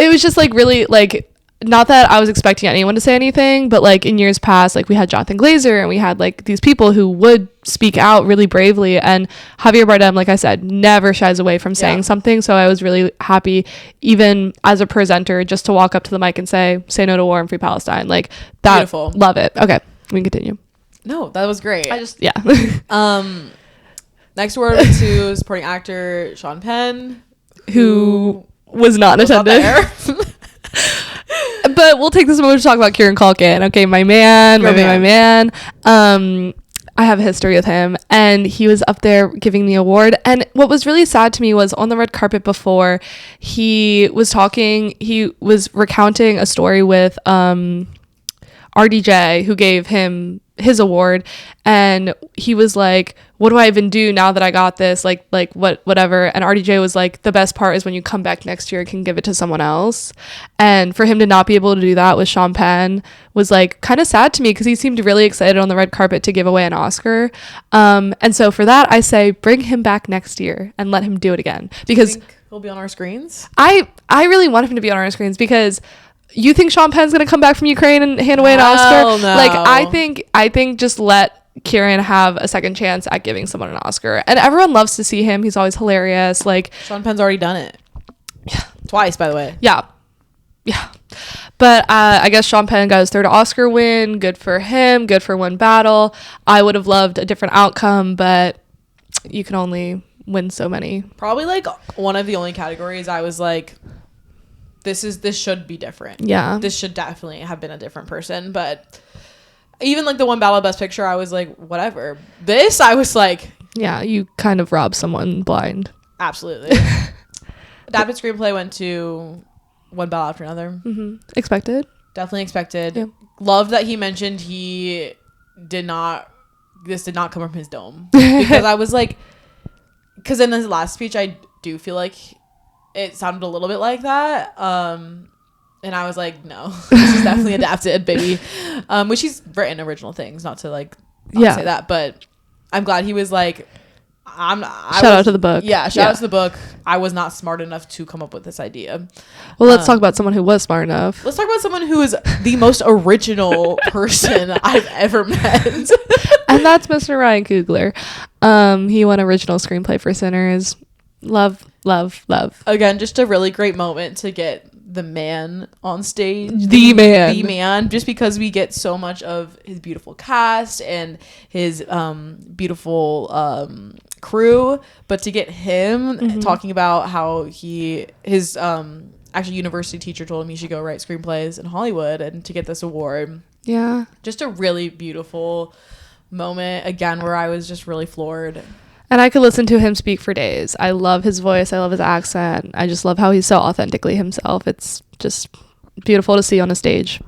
was just like really like, not that I was expecting anyone to say anything, but like in years past, like we had Jonathan Glazer and we had like these people who would speak out really bravely, and Javier Bardem, like I said, never shies away from saying something. So I was really happy, even as a presenter, just to walk up to the mic and say no to war and Free Palestine. Like that. Beautiful. Love it. Okay, we can continue. No, that was great. Next word to supporting actor Sean Penn, who was not in attendance. But we'll take this moment to talk about Kieran Culkin. Okay, my man. I have a history with him, and he was up there giving the award. And what was really sad to me was on the red carpet before, he was recounting a story with RDJ, who gave him his award, and he was like, what do I even do now that I got this, like whatever. And RDJ was like, the best part is when you come back next year and can give it to someone else. And for him to not be able to do that with Sean Penn was like kind of sad to me, because he seemed really excited on the red carpet to give away an Oscar, and so for that I say bring him back next year and let him do it again, because do you think he'll be on our screens. I really want him to be on our screens, because you think Sean Penn's gonna come back from Ukraine and hand away an Oscar? No. Like, I think just let Kieran have a second chance at giving someone an Oscar. And everyone loves to see him. He's always hilarious. Like, Sean Penn's already done it. Yeah. Twice, by the way. Yeah. But I guess Sean Penn got his third Oscar win. Good for him. Good for one battle. I would have loved a different outcome, but you can only win so many. Probably like one of the only categories I was like, this should be different. Yeah. This should definitely have been a different person. But even like the one battle of Best Picture, I was like, whatever. This, I was like, yeah, you kind of robbed someone blind. Absolutely. Adapted screenplay went to one battle after another. Mm-hmm. Expected. Definitely expected. Yeah. Loved that he mentioned this did not come from his dome. Because I was like, because in his last speech, I do feel like it sounded a little bit like that. And I was like, no, this is definitely adapted, baby. Which he's written original things, not to like say that, but I'm glad he was like, shout out to the book. Yeah, shout out to the book. I was not smart enough to come up with this idea. Well, let's talk about someone who was smart enough. Let's talk about someone who is the most original person I've ever met. And that's Mr. Ryan Coogler. He won original screenplay for Sinners. Love. Again, just a really great moment to get the man on stage. The man. Just because we get so much of his beautiful cast and his beautiful crew, but to get him talking about how his actually university teacher told him he should go write screenplays in Hollywood, and to get this award. Yeah. Just a really beautiful moment, again, where I was just really floored. And I could listen to him speak for days. I love his voice. I love his accent. I just love how he's so authentically himself. It's just beautiful to see on a stage.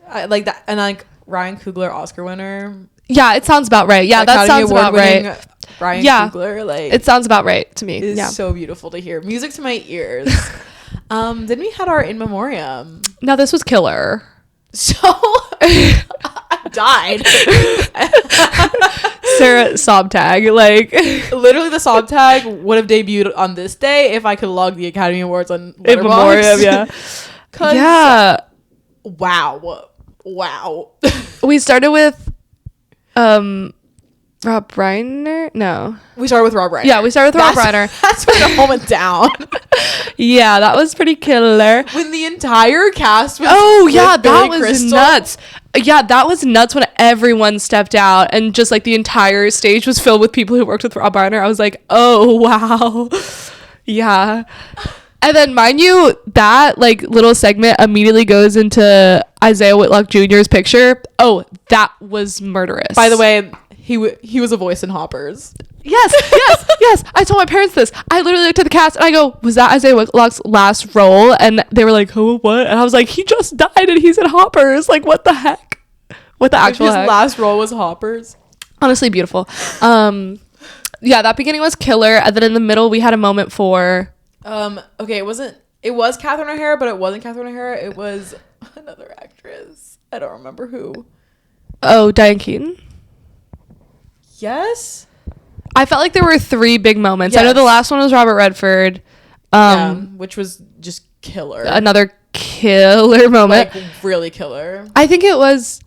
I like that. And like Ryan Coogler, Oscar winner. Yeah, it sounds about right. Yeah, that sounds about right. Ryan Coogler, like, it sounds about right to me. It's so beautiful to hear. Music to my ears. Then we had our in memoriam. Now this was killer. So I died. Sarah sob tag, like literally the sob tag would have debuted on this day if I could log the Academy Awards on Letterboxd. in memoriam. Yeah. Yeah. Wow. We started with Rob Reiner? No. We started with Rob Reiner. Yeah, we started with Rob Reiner. That's when it all went down. Yeah, that was pretty killer. When the entire cast was that was nuts. Yeah, that was nuts when everyone stepped out and just like the entire stage was filled with people who worked with Rob Reiner. I was like, oh, wow. Yeah. And then, mind you, that like little segment immediately goes into Isaiah Whitlock Jr.'s picture. Oh, that was murderous. By the way, he was a voice in Hoppers. Yes. I told my parents this. I literally looked at the cast and I go, was that Isaiah Whitlock's last role? And they were like, oh, what? And I was like, he just died and he's in Hoppers. Like, what the heck? What the actual heck? His last role was Hoppers. Honestly, beautiful. Yeah, that beginning was killer. And then in the middle, we had a moment for... Okay, it was Catherine O'Hara, but it wasn't Catherine O'Hara. It was another actress. I don't remember who. Oh, Diane Keaton? Yes? I felt like there were 3 big moments. Yes. I know the last one was Robert Redford. Which was just killer. Another killer moment. Like, really killer. I think it was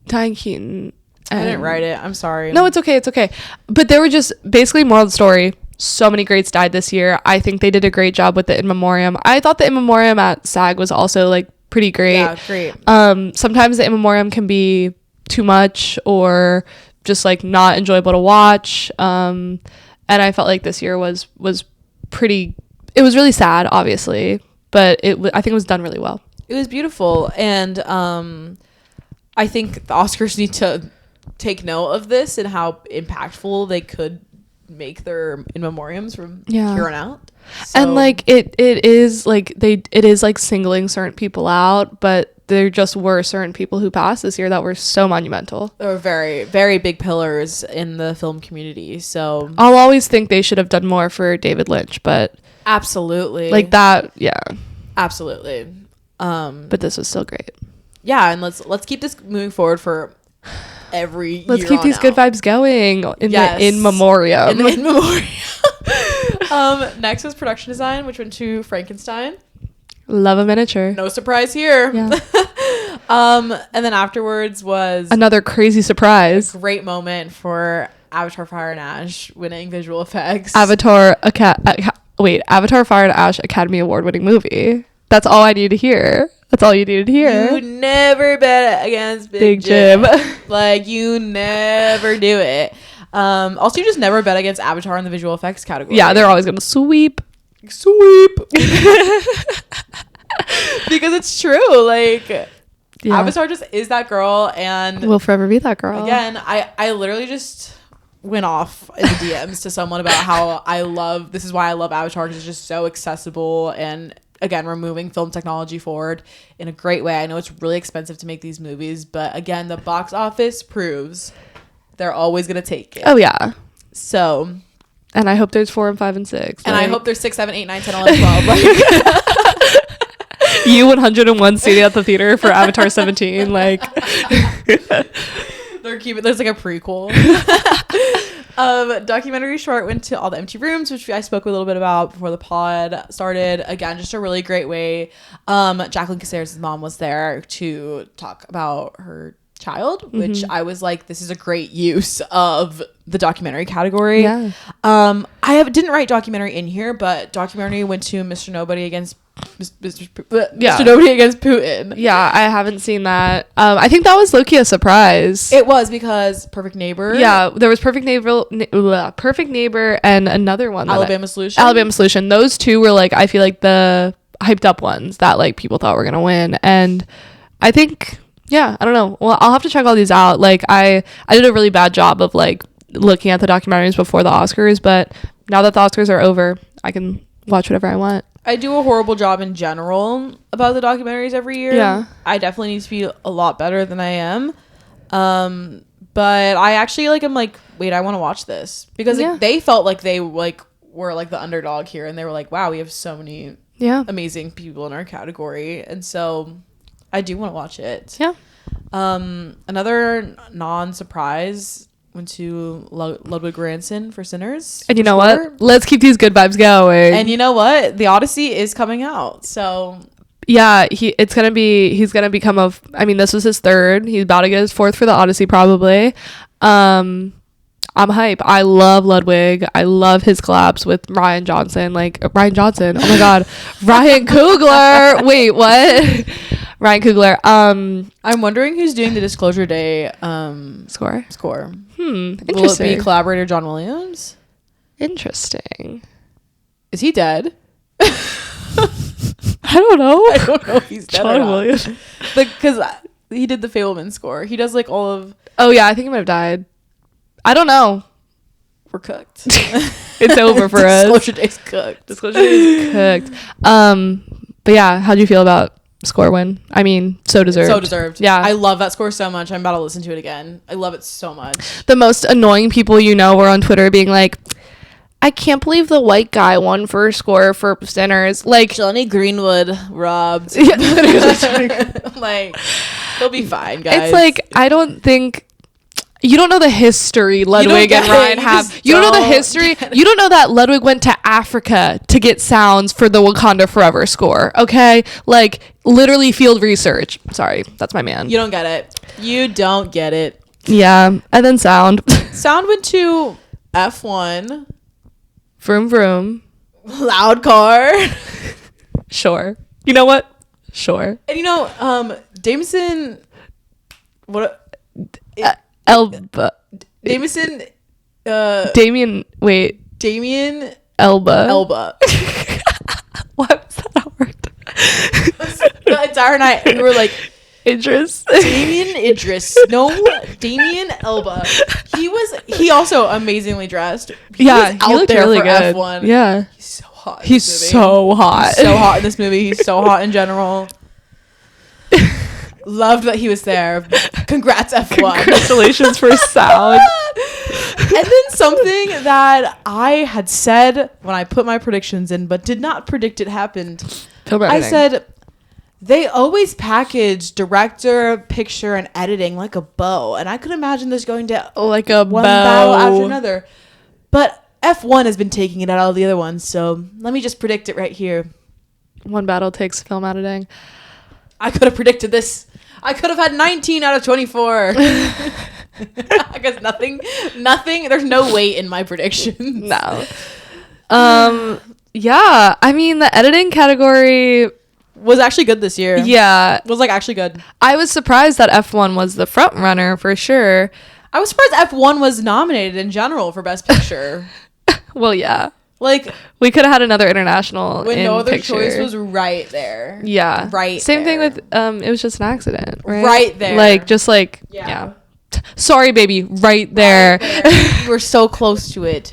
Diane Keaton. I didn't write it. I'm sorry. No, it's okay. But they were just basically moral of the story. So many greats died this year. I think they did a great job with the in memoriam. I thought the in memoriam at SAG was also like pretty great. Yeah, great. Sometimes the in memoriam can be too much or just like not enjoyable to watch. And I felt like this year was pretty. It was really sad, obviously, but I think it was done really well. It was beautiful, and I think the Oscars need to take note of this and how impactful they could make their in memoriams from here on out. So. And like it is like it is like singling certain people out, but there just were certain people who passed this year that were so monumental. They were very, very big pillars in the film community. So I'll always think they should have done more for David Lynch, but absolutely, like that, yeah, absolutely. But this was still great. Yeah, and let's keep this moving forward for every. Let's keep these good vibes going in the in memoriam. In memoriam. Next was production design, which went to Frankenstein. Love a miniature. No surprise here. Yeah. And then afterwards was another crazy surprise. A great moment for Avatar Fire and Ash winning visual effects. Avatar Fire and Ash Academy Award winning movie. That's all I need to hear. That's all you needed to hear. You never bet against Big Jim. Like, you never do it. Also, you just never bet against Avatar in the visual effects category. Yeah, they're always gonna sweep. Because it's true. Like, Avatar just is that girl, and will forever be that girl. Again, I literally just went off in the DMs to someone about how this is why I love Avatar, because it's just so accessible, and again, we're moving film technology forward in a great way. I know it's really expensive to make these movies, but again, the box office proves they're always going to take it. Oh, yeah. So. And I hope there's 4 and 5 and 6. And I hope there's 6, 7, 8, 9, 10, 11, 12. Like. You 101 seated at the theater for Avatar 17. Like. There's like a prequel. Documentary short went to All the Empty Rooms, which I spoke a little bit about before the pod started. Again, just a really great way. Jacqueline Caceres' mom was there to talk about her child, which I was like, this is a great use of the documentary category. Yeah. Didn't write documentary in here, but documentary went to Mr. Nobody against Putin. Yeah, I haven't seen that. I think that was low-key a surprise. It was, because Perfect Neighbor. Yeah, there was Perfect Neighbor and another one. Alabama Solution. Those two were like, I feel like the hyped up ones that like people thought were gonna win. And I think, yeah, I don't know. Well, I'll have to check all these out. Like I did a really bad job of like looking at the documentaries before the Oscars, but now that the Oscars are over, I can watch whatever I want. I do a horrible job in general about the documentaries every year. Yeah. I definitely need to be a lot better than I am. But I actually I'm like, wait, I want to watch this, because they felt like they like were like the underdog here, and they were like, wow, we have so many amazing people in our category, and so I do want to watch it. Yeah. Another non-surprise went to Ludwig Göransson for Sinners. And you know what? Let's keep these good vibes going. And you know what? The Odyssey is coming out, so yeah, he's gonna become this was his third. He's about to get his fourth for the Odyssey probably. I'm hype. I love Ludwig. I love his collabs with Ryan Johnson. Oh my god, Ryan Coogler. Wait, what? Ryan Coogler. I'm wondering who's doing the Disclosure Day score. Will Interesting. it be collaborator John Williams? Interesting. Is he dead? I don't know. I don't know if he's dead John or not. Williams. Because he did the Fableman score. He does like all of. Oh yeah, I think he might have died. I don't know. We're cooked. It's over for us. Disclosure Day's cooked. Disclosure Day's cooked. But yeah, how'd you feel about score win? I mean, so deserved. Yeah. I love that score so much. I'm about to listen to it again. I love it so much. The most annoying people were on Twitter being like, I can't believe the white guy won for score for Sinners. Like Johnny Greenwood robbed. Yeah, literally. Like, he'll be fine, guys. It's like, I don't think you don't know the history Ludwig and Ryan have. You don't know the history. You don't know that Ludwig went to Africa to get sounds for the Wakanda Forever score. Okay? Like, literally field research. Sorry, that's my man. You don't get it. You don't get it. Yeah. And then sound. Sound went to F1. Vroom vroom. Loud car. Sure. You know what? Sure. And Jameson. What? Elba. Jameson. Damien. Wait. Damien. Elba. Why was that not worked? The entire night we were like, Idris. Damien Idris. No, Damien Elba. He also amazingly dressed. He was out there really for good. F1. Yeah. He's so hot. He's so hot. He's so hot in this movie. He's so hot in general. Loved that he was there. Congrats, F1. Congratulations for sound. And then something that I had said when I put my predictions in, but did not predict it happened. I said, they always package director, picture, and editing like a bow. And I could imagine this going to like a one bow battle after another. But F1 has been taking it out of the other ones. So let me just predict it right here. One battle takes film editing. I could have predicted this. I could have had 19 out of 24. I guess nothing. There's no weight in my predictions. No. Yeah. I mean, the editing category was actually good this year. Yeah. Was like actually good. I was surprised that F1 was the front runner for sure. I was surprised F1 was nominated in general for Best Picture. Well, yeah. Like, we could have had another international when in no other picture. choice was right there. Yeah. Right Same there. thing with it was just an accident, right? Right there. Like, just like, yeah. Sorry, baby, right there. You were so close to it.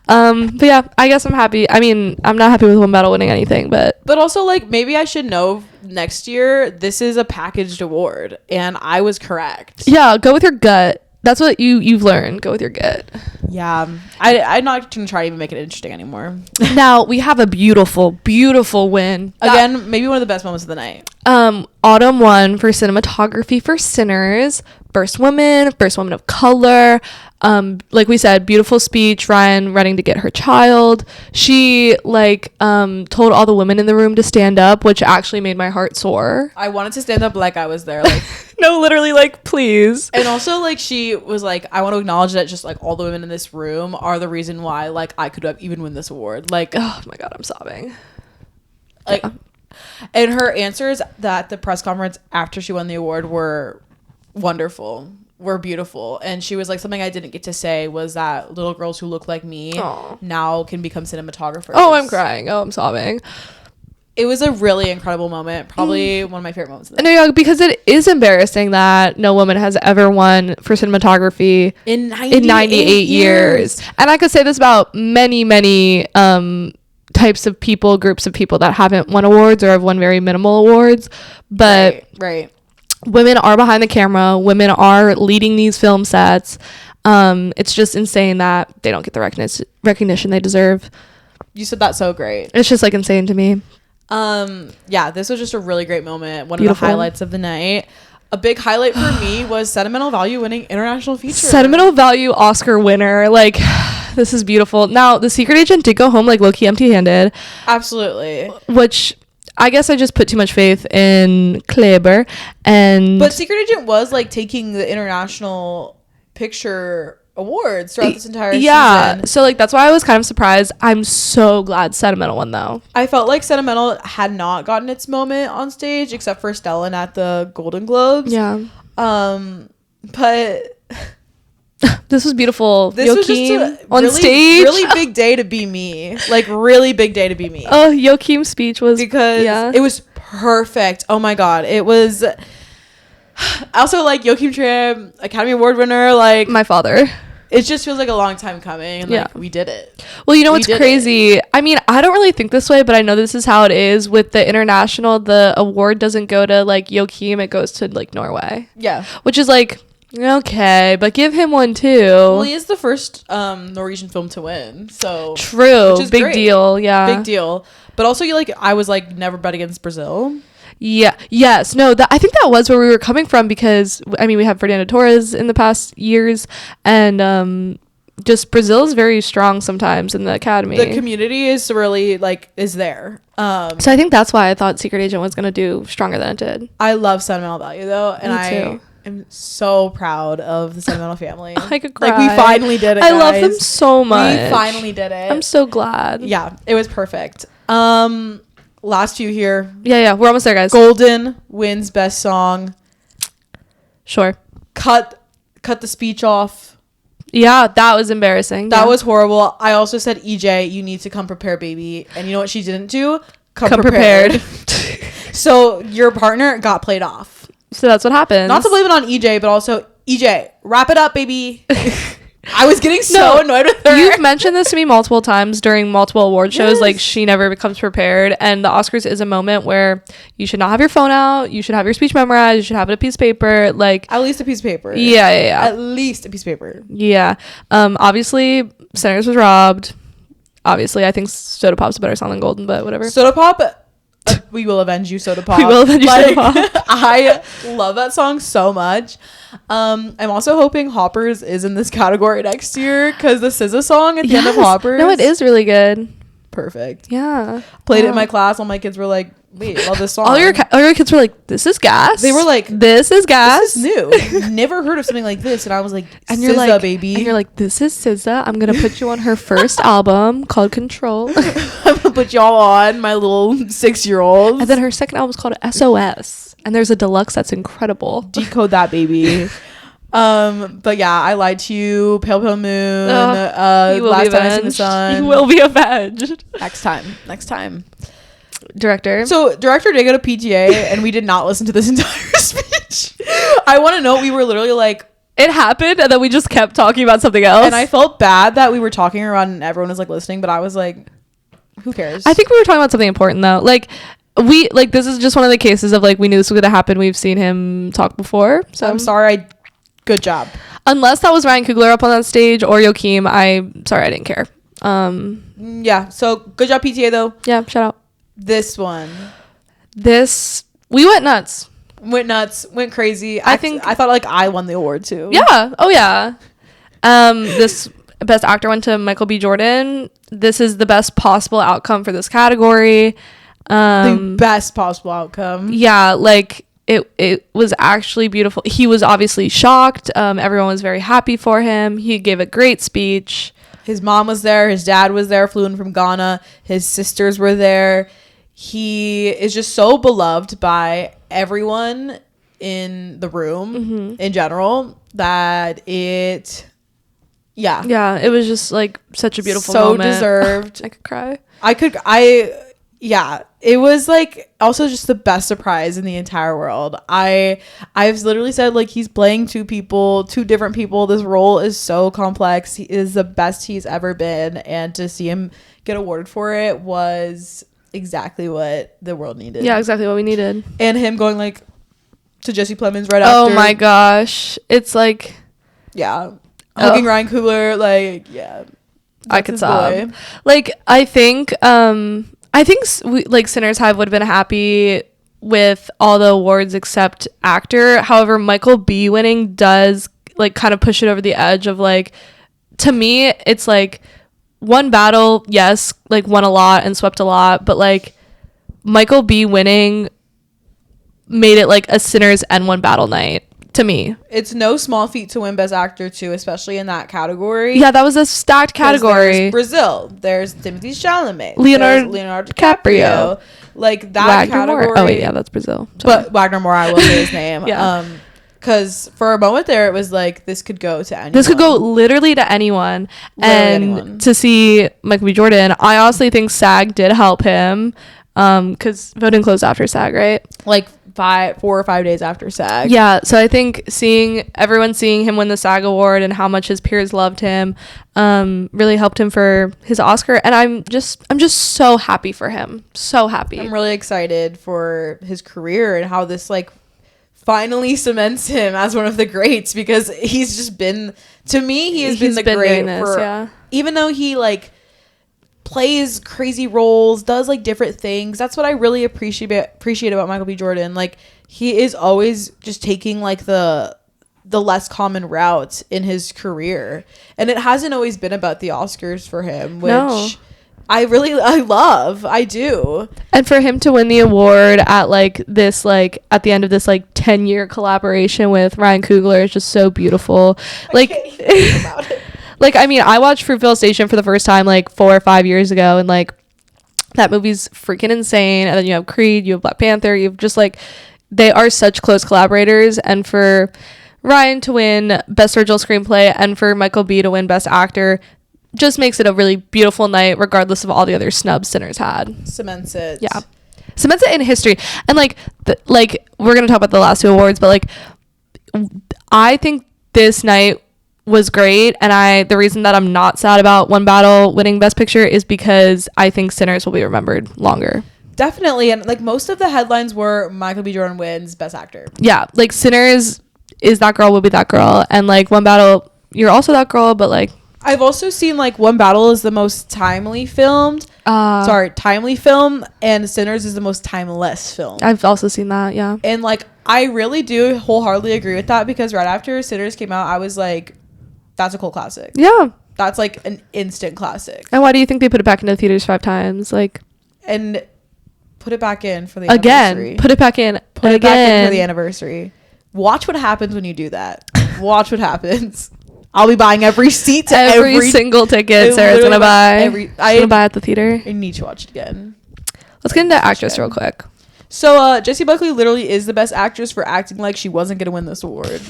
But yeah, I guess I'm happy. I mean, I'm not happy with One Battle winning anything, but also, like, maybe I should know next year this is a packaged award, and I was correct. Yeah, go with your gut. That's what you've learned. Go with your gut. Yeah. I'm not going to try to even make it interesting anymore. Now, we have a beautiful, beautiful win. Again, maybe one of the best moments of the night. Autumn won for cinematography for Sinners. First woman of color. Like we said, beautiful speech. Ryan running to get her child. She told all the women in the room to stand up, which actually made my heart soar. I wanted to stand up like I was there. Like, no, literally, like, please. And also, like, she was like, I want to acknowledge that just like all the women in this room are the reason why like I could have even win this award. Like, oh my god, I'm sobbing. Like, yeah. And her answers at the press conference after she won the award were wonderful, were beautiful. And she was like, something I didn't get to say was that little girls who look like me now can become cinematographers. Oh, I'm crying. Oh, I'm sobbing. It was a really incredible moment. Probably one of my favorite moments of the night. No, because it is embarrassing that no woman has ever won for cinematography in 98 years. And I could say this about many, many types of people, groups of people that haven't won awards or have won very minimal awards. But right. Women are behind the camera. Women are leading these film sets. It's just insane that they don't get the recognition they deserve. You said that so great. It's just like insane to me. Yeah, this was just a really great moment. One Beautiful. of the highlights of the night. A big highlight for me was Sentimental Value winning international feature. Sentimental Value Oscar winner. Like, this is beautiful. Now, The Secret Agent did go home like low-key empty-handed. Absolutely. Which I guess I just put too much faith in Kleber. But Secret Agent was like taking the international picture awards throughout this entire season. So like that's why I was kind of surprised. I'm so glad Sentimental won though. I felt like Sentimental had not gotten its moment on stage except for Stellan at the Golden Globes. Yeah. But this was beautiful. This Joachim was just a on really, stage. really big day to be me. Like really big day to be me. Oh, Joachim's speech was because it was perfect. Oh my god, it was. Also, like Joachim Trier, Academy Award winner, like my father. It just feels like a long time coming, and like we did it. Well, you know what's crazy? I mean, I don't really think this way, but I know this is how it is with the international. The award doesn't go to like Joachim; it goes to like Norway. Yeah, which is like okay, but give him one too. Well, he is the first Norwegian film to win, so true. Which is big deal. Yeah, big deal. But also, I was like never bet against Brazil. Yeah. Yes. No. I think that was where we were coming from because I mean we have Fernando Torres in the past years, and just Brazil is very strong sometimes in the Academy. The community is really is there. So I think that's why I thought Secret Agent was gonna do stronger than it did. I love Sentimental Value though, and Me too. I'm so proud of the Sentimental family. I could cry. Like we finally did it. I guys. love them so much. We finally did it. I'm so glad. Yeah, it was perfect. Last few here. Yeah, we're almost there, guys. Golden wins best song. Sure. Cut the speech off. Yeah, that was embarrassing. That was horrible. I also said, EJ, you need to come prepared, baby. And you know what she didn't do? Come prepared. So your partner got played off. So that's what happened. Not to blame it on EJ, but also, EJ, wrap it up, baby. I was getting so annoyed with her. You've mentioned this to me multiple times during multiple award shows. Like, she never becomes prepared. And the Oscars is a moment where you should not have your phone out. You should have your speech memorized. You should have it a piece of paper. Like, at least a piece of paper. Yeah. At least a piece of paper. Yeah. Obviously, Sinners was robbed. Obviously, I think Soda Pop's a better song than Golden, but whatever. Soda Pop... we will avenge you, Soda Pop. We will avenge you, Soda Pop. I love that song so much. I'm also hoping Hoppers is in this category next year because the SZA song at the end of Hoppers. No, it is really good. Perfect. Yeah. Played it in my class. All my kids were like, wait, love this song. All your kids were like, this is gas. They were like, this is gas. This is new. Never heard of something like this. And I was like, and SZA, you're like, baby. And you're like, this is SZA. I'm going to put you on her first album called Control. I'm going to put y'all on, my little 6-year-olds. And then her second album is called SOS. And there's a deluxe that's incredible. Decode that, baby. But yeah, I lied to you. Pale Pale Moon. You will Last be Time I See the avenged. Sun. You will be avenged. Next time. Director did go to PTA and we did not listen to this entire speech. I want to know, we were literally like, it happened and then we just kept talking about something else. And I felt bad that we were talking around and everyone was like listening, but I was like, who cares? I think we were talking about something important though. This is just one of the cases of we knew this was going to happen. We've seen him talk before. So I'm sorry. Good job. Unless that was Ryan Coogler up on that stage or Joachim, I'm sorry, I didn't care. Yeah. So good job, PTA though. Yeah. Shout out. This one. We went nuts. Went crazy. I thought I won the award too. Yeah. Oh yeah. This best actor went to Michael B. Jordan. This is the best possible outcome for this category. The best possible outcome. Yeah. It was actually beautiful. He was obviously shocked. Everyone was very happy for him. He gave a great speech. His mom was there. His dad was there, flew in from Ghana. His sisters were there. He is just so beloved by everyone in the room in general that it... Yeah, it was just such a beautiful So moment. deserved. I could cry. Yeah, it was also just the best surprise in the entire world. I've literally said he's playing two different people. This role is so complex. He is the best he's ever been, and to see him get awarded for it was exactly what the world needed. Yeah, exactly what we needed. And him going to Jesse Plemons right after. Oh my gosh, it's yeah, hugging Ryan Coogler. Yeah. I could sob. I think I think like Sinners Hive would have been happy with all the awards except actor. However, Michael B winning does like kind of push it over the edge of like, to me, it's like one battle, yes, like won a lot and swept a lot, but like Michael B winning made it like a Sinners and one battle night to me. It's no small feat to win Best Actor too, especially in that category. Yeah, that was a stacked category. There's Brazil, there's Timothée Chalamet, Leonardo DiCaprio, like that Wagner category. Moore. Oh wait, yeah, that's Brazil. Sorry. But Wagner Moore, I will say his name. Yeah. Because for a moment there, it was like this could go to anyone. This could go literally to anyone. To see Michael B. Jordan, I honestly think SAG did help him. Because voting closed after SAG, right? Like 4 or 5 days after SAG. Yeah, so I think everyone seeing him win the SAG award and how much his peers loved him really helped him for his Oscar, and I'm just so happy for him. So happy. I'm really excited for his career and how this like finally cements him as one of the greats, because he's just been, to me, he's been the great for, yeah. Even though he like plays crazy roles, does like different things. That's what I really appreciate about Michael B. Jordan. Like, he is always just taking like the less common route in his career, and it hasn't always been about the Oscars for him, which I love. I do. And for him to win the award at like this, like at the end of this like 10-year collaboration with Ryan Coogler is just so beautiful. Like, I can't even think about it. Like, I mean, I watched Fruitvale Station for the first time like 4 or 5 years ago, and like that movie's freaking insane. And then you have Creed, you have Black Panther, you have just like, they are such close collaborators. And for Ryan to win Best Original Screenplay and for Michael B to win Best Actor just makes it a really beautiful night, regardless of all the other snubs Sinners had. Cements it. Yeah, cements it in history. And like we're gonna talk about the last 2 awards, but like I think this night was great, and the reason that I'm not sad about One Battle winning Best Picture is because I think Sinners will be remembered longer. Definitely. And like most of the headlines were Michael B. Jordan wins Best Actor. Yeah, like Sinners is that girl, will be that girl, and like One Battle, you're also that girl, but like I've also seen like One Battle is the most timely film, and Sinners is the most timeless film. I've also seen that, yeah. And like I really do wholeheartedly agree with that, because right after Sinners came out, I was like, that's a cult classic. Yeah. That's like an instant classic. And why do you think they put it back into the theaters 5 times? Like, and put it back in for the anniversary. Again, put it back in. Put it back in for the anniversary. Watch what happens when you do that. Watch what happens. I'll be buying every seat to every single ticket Sarah's gonna buy. She's gonna buy at the theater. I need to watch it again. Let's get into actress real quick. So Jessie Buckley literally is the best actress for acting like she wasn't gonna win this award.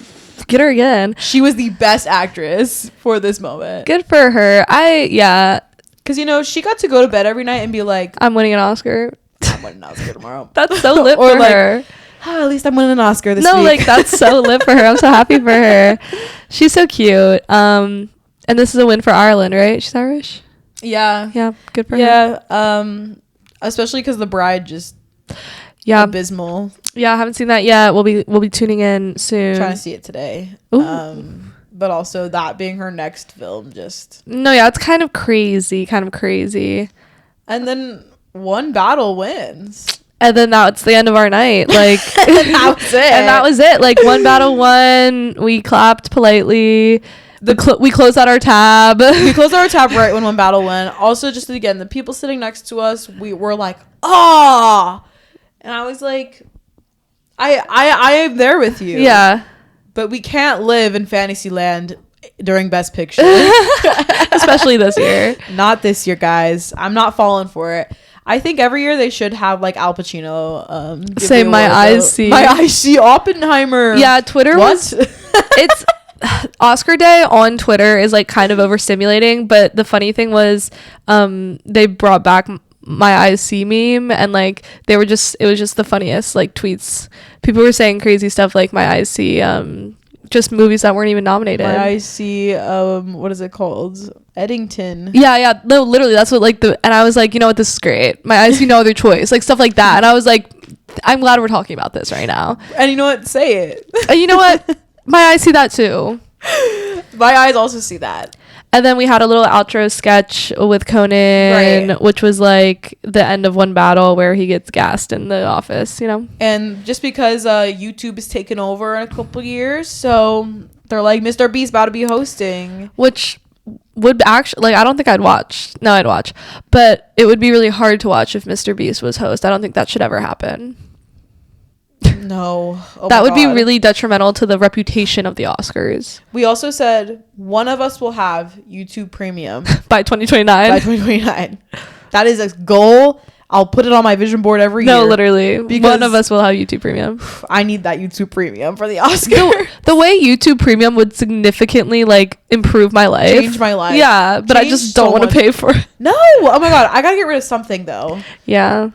Get her again. She was the best actress for this moment. Good for her. Because, you know, she got to go to bed every night and be like, I'm winning an Oscar. I'm winning an Oscar tomorrow. That's so lit for like, her. Oh, at least I'm winning an Oscar this week. No, like, that's so lit for her. I'm so happy for her. She's so cute. And this is a win for Ireland, right? She's Irish? Yeah. Yeah, good for her. Yeah, especially because The Bride just abysmal. Yeah, I haven't seen that yet. We'll be tuning in soon. Trying to see it today. Ooh. But also that being her next film, just no, yeah, it's kind of crazy. And then One Battle wins. And then that's the end of our night. Like, and that was it. Like, One Battle won. We clapped politely. We closed out our tab. We closed our tab right when One Battle won. Also, just again, the people sitting next to us, we were like, oh, and I was like, I am there with you. Yeah. But we can't live in Fantasyland during Best Picture. Especially this year. Not this year, guys. I'm not falling for it. I think every year they should have like Al Pacino say my eyes see Oppenheimer. Yeah, Twitter it's Oscar day on Twitter is like kind of overstimulating, but the funny thing was they brought back my eyes see meme, and like it was just the funniest like tweets. People were saying crazy stuff like my eyes see just movies that weren't even nominated. My eyes see what is it called? Eddington. Yeah. No, literally that's what like and I was like, you know what, this is great. My eyes see no other choice. Like stuff like that. And I was like, I'm glad we're talking about this right now. And you know what? Say it. And you know what? My eyes see that too. My eyes also see that. And then we had a little outro sketch with Conan, which was like the end of one battle where he gets gassed in the office, you know. And just because YouTube is taken over in a couple years, so they're like, Mr. Beast about to be hosting. Which would actually, like, I don't think I'd watch. No, I'd watch. But it would be really hard to watch if Mr. Beast was host. I don't think that should ever happen. No. Oh that would be really detrimental to the reputation of the Oscars. We also said one of us will have YouTube Premium by 2029. By 2029. That is a goal. I'll put it on my vision board every year. No, literally. One of us will have YouTube Premium. I need that YouTube Premium for the Oscars. The way YouTube Premium would significantly, like, improve my life. Change my life. Yeah, but I just don't want to pay for it. No! Oh my god, I gotta get rid of something, though. Yeah.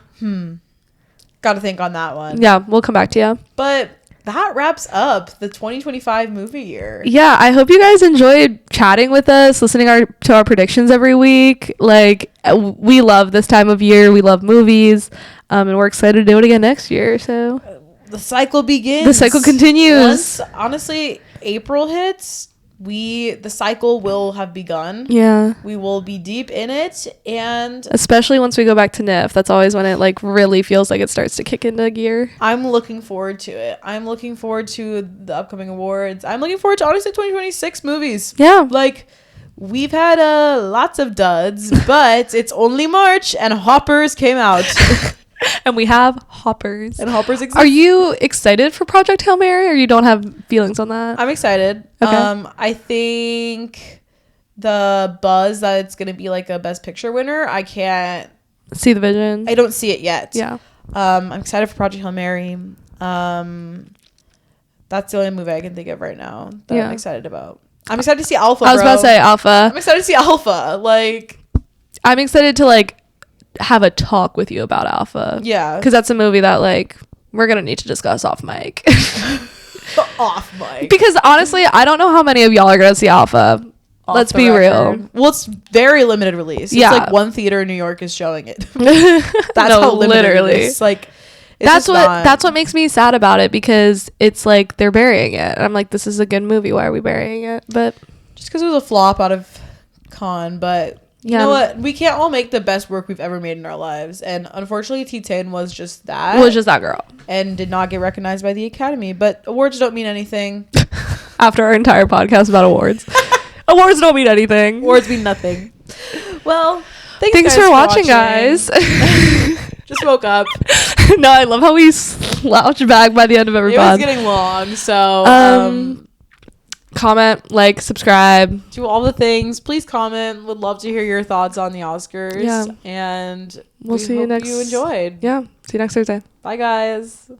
Gotta think on that one. Yeah, we'll come back to you. But that wraps up the 2025 movie year. Yeah, I hope you guys enjoyed chatting with us, listening to our predictions every week. Like, we love this time of year. We love movies. And we're excited to do it again next year. So the cycle begins. The cycle continues. Once, honestly, April hits, the cycle will have begun. Yeah. We will be deep in it, and especially once we go back to NIF, that's always when it like really feels like it starts to kick into gear. I'm looking forward to it. I'm looking forward to the upcoming awards. I'm looking forward to honestly 2026 movies. Yeah. Like, we've had lots of duds, but it's only March and Hoppers came out. And we have Hoppers. And Hoppers exist. Are you excited for Project Hail Mary, or you don't have feelings on that? I'm excited. Okay. I think the buzz that it's gonna be like a Best Picture winner, I can't see the vision. I don't see it yet. Yeah. I'm excited for Project Hail Mary. That's the only movie I can think of right now that I'm excited about. I'm excited to see Alpha. I was about to say Alpha. I'm excited to see Alpha. Like, I'm excited to like have a talk with you about Alpha. Yeah. Because that's a movie that like we're gonna need to discuss off mic. Off mic. Because honestly, I don't know how many of y'all are gonna see Alpha. Let's be real. Well, it's very limited release. It's like one theater in New York is showing it. That's how limited it is. Like, that's what makes me sad about it, because it's like they're burying it. And I'm like, this is a good movie. Why are we burying it? But just because it was a flop out of Cannes, but you know what? We can't all make the best work we've ever made in our lives. And unfortunately, T-10 was just that. Was just that girl. And did not get recognized by the Academy. But awards don't mean anything. After our entire podcast about awards. Awards don't mean anything. Awards mean nothing. Well, thanks for watching, guys. Just woke up. No, I love how we slouch back by the end of every pod. It was getting long, so comment, like, subscribe, do all the things. Please comment. Would love to hear your thoughts on the Oscars. Yeah. And we'll see you next. You enjoyed. Yeah. See you next Thursday. Bye, guys.